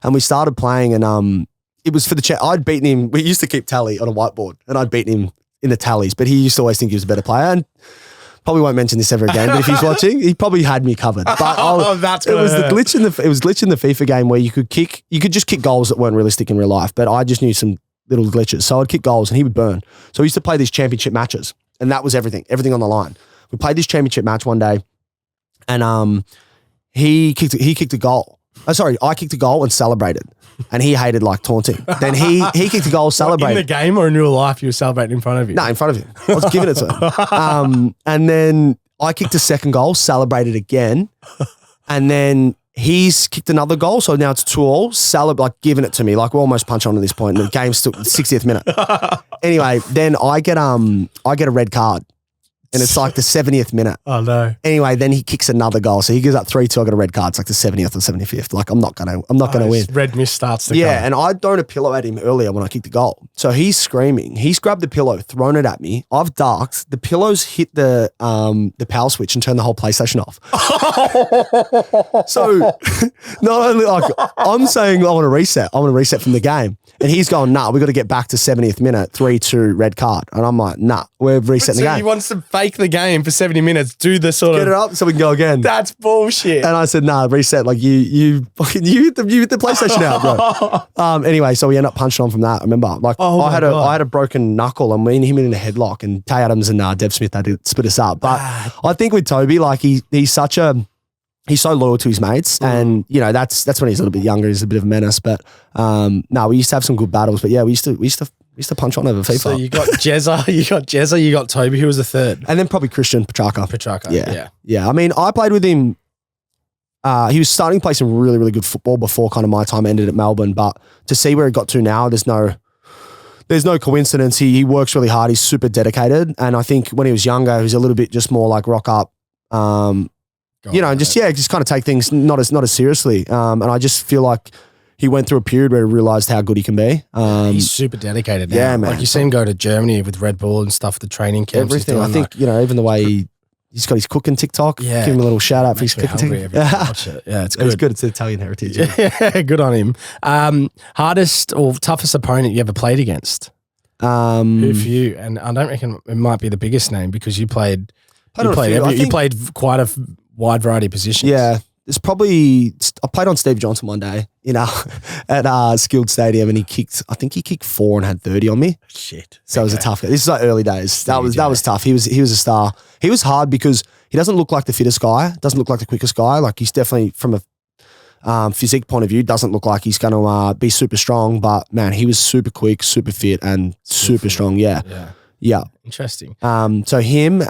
And we started playing and it was for the chat. I'd beaten him. We used to keep tally on a whiteboard and I'd beaten him in the tallies, but he used to always think he was a better player. And probably won't mention this ever again, but if he's watching, he probably had me covered. But it was the glitch in the FIFA game where you could just kick goals that weren't realistic in real life. But I just knew some little glitches. So I'd kick goals and he would burn. So we used to play these championship matches and that was everything on the line. We played this championship match one day and he kicked a goal. I kicked a goal and celebrated. And he hated like taunting. Then he kicked a goal, celebrated. In the game or in real life, you were celebrating in front of him? No, in front of him. I was giving it to him. And then I kicked a second goal, celebrated again. And then he's kicked another goal. So now it's 2-2, like giving it to me. Like we're almost punch on at this point. And the game's still 60th minute. Anyway, then I get a red card. And it's like the 70th minute. Oh, no. Anyway, then he kicks another goal. So he gives up 3-2. I got a red card. It's like the 70th or 75th. Like, I'm not going to win. Red mist starts to come. And I'd thrown a pillow at him earlier when I kicked the goal. So he's screaming. He's grabbed the pillow, thrown it at me. I've ducked. The pillows hit the power switch and turned the whole PlayStation off. So not only like I'm saying I want to reset. I want to reset from the game. And he's going, nah, we got to get back to 70th minute, 3-2 red card. And I'm like, nah, we're resetting the game. So he wants to fake make the game for 70 minutes, do the sort Get it up so we can go again. That's bullshit. And I said, nah, reset. Like you hit the PlayStation out, bro. Anyway, so we end up punching on from that. I remember, like I had a broken knuckle, and me and him in a headlock, and Tay Adams and Dev Smith had to split us up. But I think with Toby, like he's so loyal to his mates, and that's when he's a little bit younger. He's a bit of a menace, but no, we used to have some good battles. But yeah, we used to punch on over FIFA. So you got Jezza, you got Toby, who was the third, and then probably Christian Petrarca. Yeah. I mean, I played with him. He was starting to play some really, really good football before kind of my time ended at Melbourne. But to see where he got to now, there's no coincidence. He works really hard. He's super dedicated, and I think when he was younger, he was a little bit just more like rock up. Just kind of take things not as seriously. And I just feel like he went through a period where he realized how good he can be. He's super dedicated now. Yeah, man. Like you see him go to Germany with Red Bull and stuff, the training camps. Everything. I think, even the way he's got his cooking TikTok. Yeah. Give him a little shout out for his cooking TikTok. Yeah, it's good. It's good. It's Italian heritage. Yeah, good on him. Hardest or toughest opponent you ever played against? Who for you? And I don't reckon it might be the biggest name because you played quite a wide variety of positions. Yeah. It's probably, I played on Steve Johnson one day, at Skilled Stadium, and I think he kicked 4 and had 30 on me. Shit. So it was a tough guy. This is like early days. That was tough. He was a star. He was hard because he doesn't look like the fittest guy, doesn't look like the quickest guy. Like he's definitely from a physique point of view, doesn't look like he's going to be super strong, but man, he was super quick, super fit and super strong. Yeah. Interesting. So him,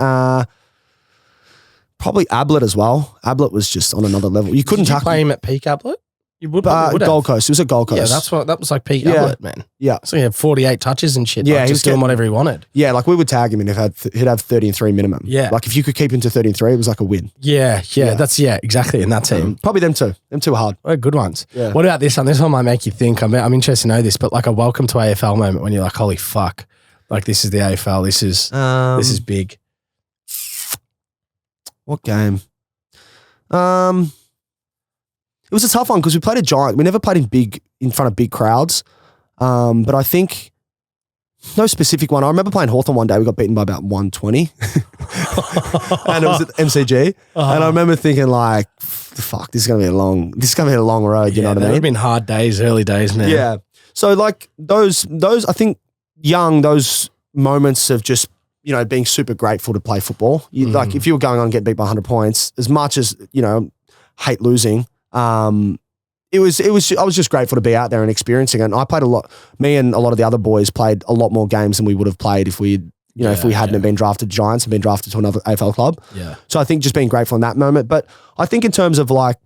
probably Ablett as well. Ablett was just on another level. You couldn't play him at peak Ablett? You would Gold Coast. It was at Gold Coast. Yeah, that was like peak Ablett, man. Yeah. So he had 48 touches and shit. Yeah, he was doing whatever he wanted. Yeah, like we would tag him and he'd have 30 and 3 minimum. Yeah. Like if you could keep him to 30 and 3, it was like a win. Yeah, exactly in that team. Probably them two. Them two are hard. Oh, good ones. Yeah. What about this one? This one might make you think. I'm interested to know this, but like a welcome to AFL moment when you're like, holy fuck, like this is the AFL. This is big. What game? It was a tough one because we played a Giant. We never played in front of big crowds. But I think no specific one. I remember playing Hawthorn one day. We got beaten by about 120. And it was at MCG. And I remember thinking like, fuck, this is gonna be a long road, you know what I mean? It would have been hard days, early days, man. Yeah. So like those I think those moments of just, being super grateful to play football. Like if you were going on and get beat by 100 points, as much as, hate losing, I was just grateful to be out there and experiencing it. And I played a lot. Me and a lot of the other boys played a lot more games than we would have played if we hadn't been drafted to Giants and been drafted to another AFL club. Yeah. So I think just being grateful in that moment. But I think in terms of like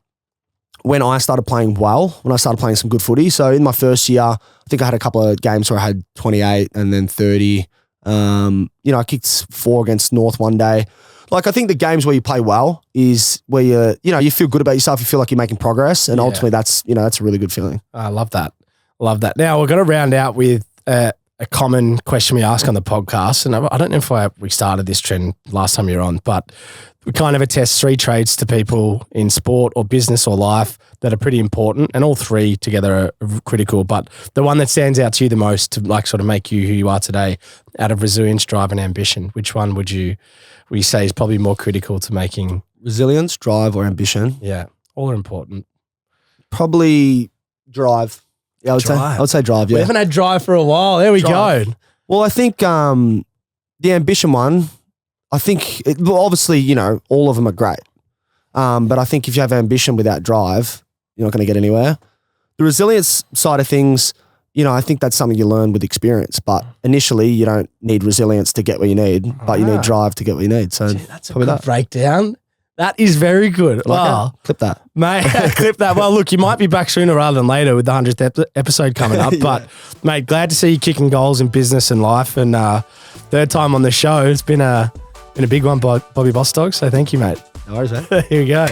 when I started playing well, when I started playing some good footy. So in my first year, I think I had a couple of games where I had 28 and then 30. I kicked 4 against North one day. Like I think the games where you play well is where you feel good about yourself. You feel like you're making progress, and ultimately that's a really good feeling. I love that. Now we're going to round out with a common question we ask on the podcast, and I don't know if we started this trend last time you were on, but we kind of attest 3 traits to people in sport or business or life that are pretty important, and all 3 together are critical. But the one that stands out to you the most to like sort of make you who you are today, out of resilience, drive, and ambition, which one would you say is probably more critical to making resilience, drive, or ambition? Yeah, all are important. Probably drive. Yeah, I would say drive. Yeah, we haven't had drive for a while. There we go. Well, I think the ambition one. I think, obviously, all of them are great. But I think if you have ambition without drive, you're not going to get anywhere. The resilience side of things, I think that's something you learn with experience. But initially, you don't need resilience to get where you need, but you need drive to get where you need. So that's a good breakdown. That is very good. Wow. Clip that. Mate, clip that. Well, look, you might be back sooner rather than later with the 100th episode coming up. But, mate, glad to see you kicking goals in business and life. And third time on the show. It's been a big one by Bobby Bostock. So thank you, mate. No worries, mate. Here we go.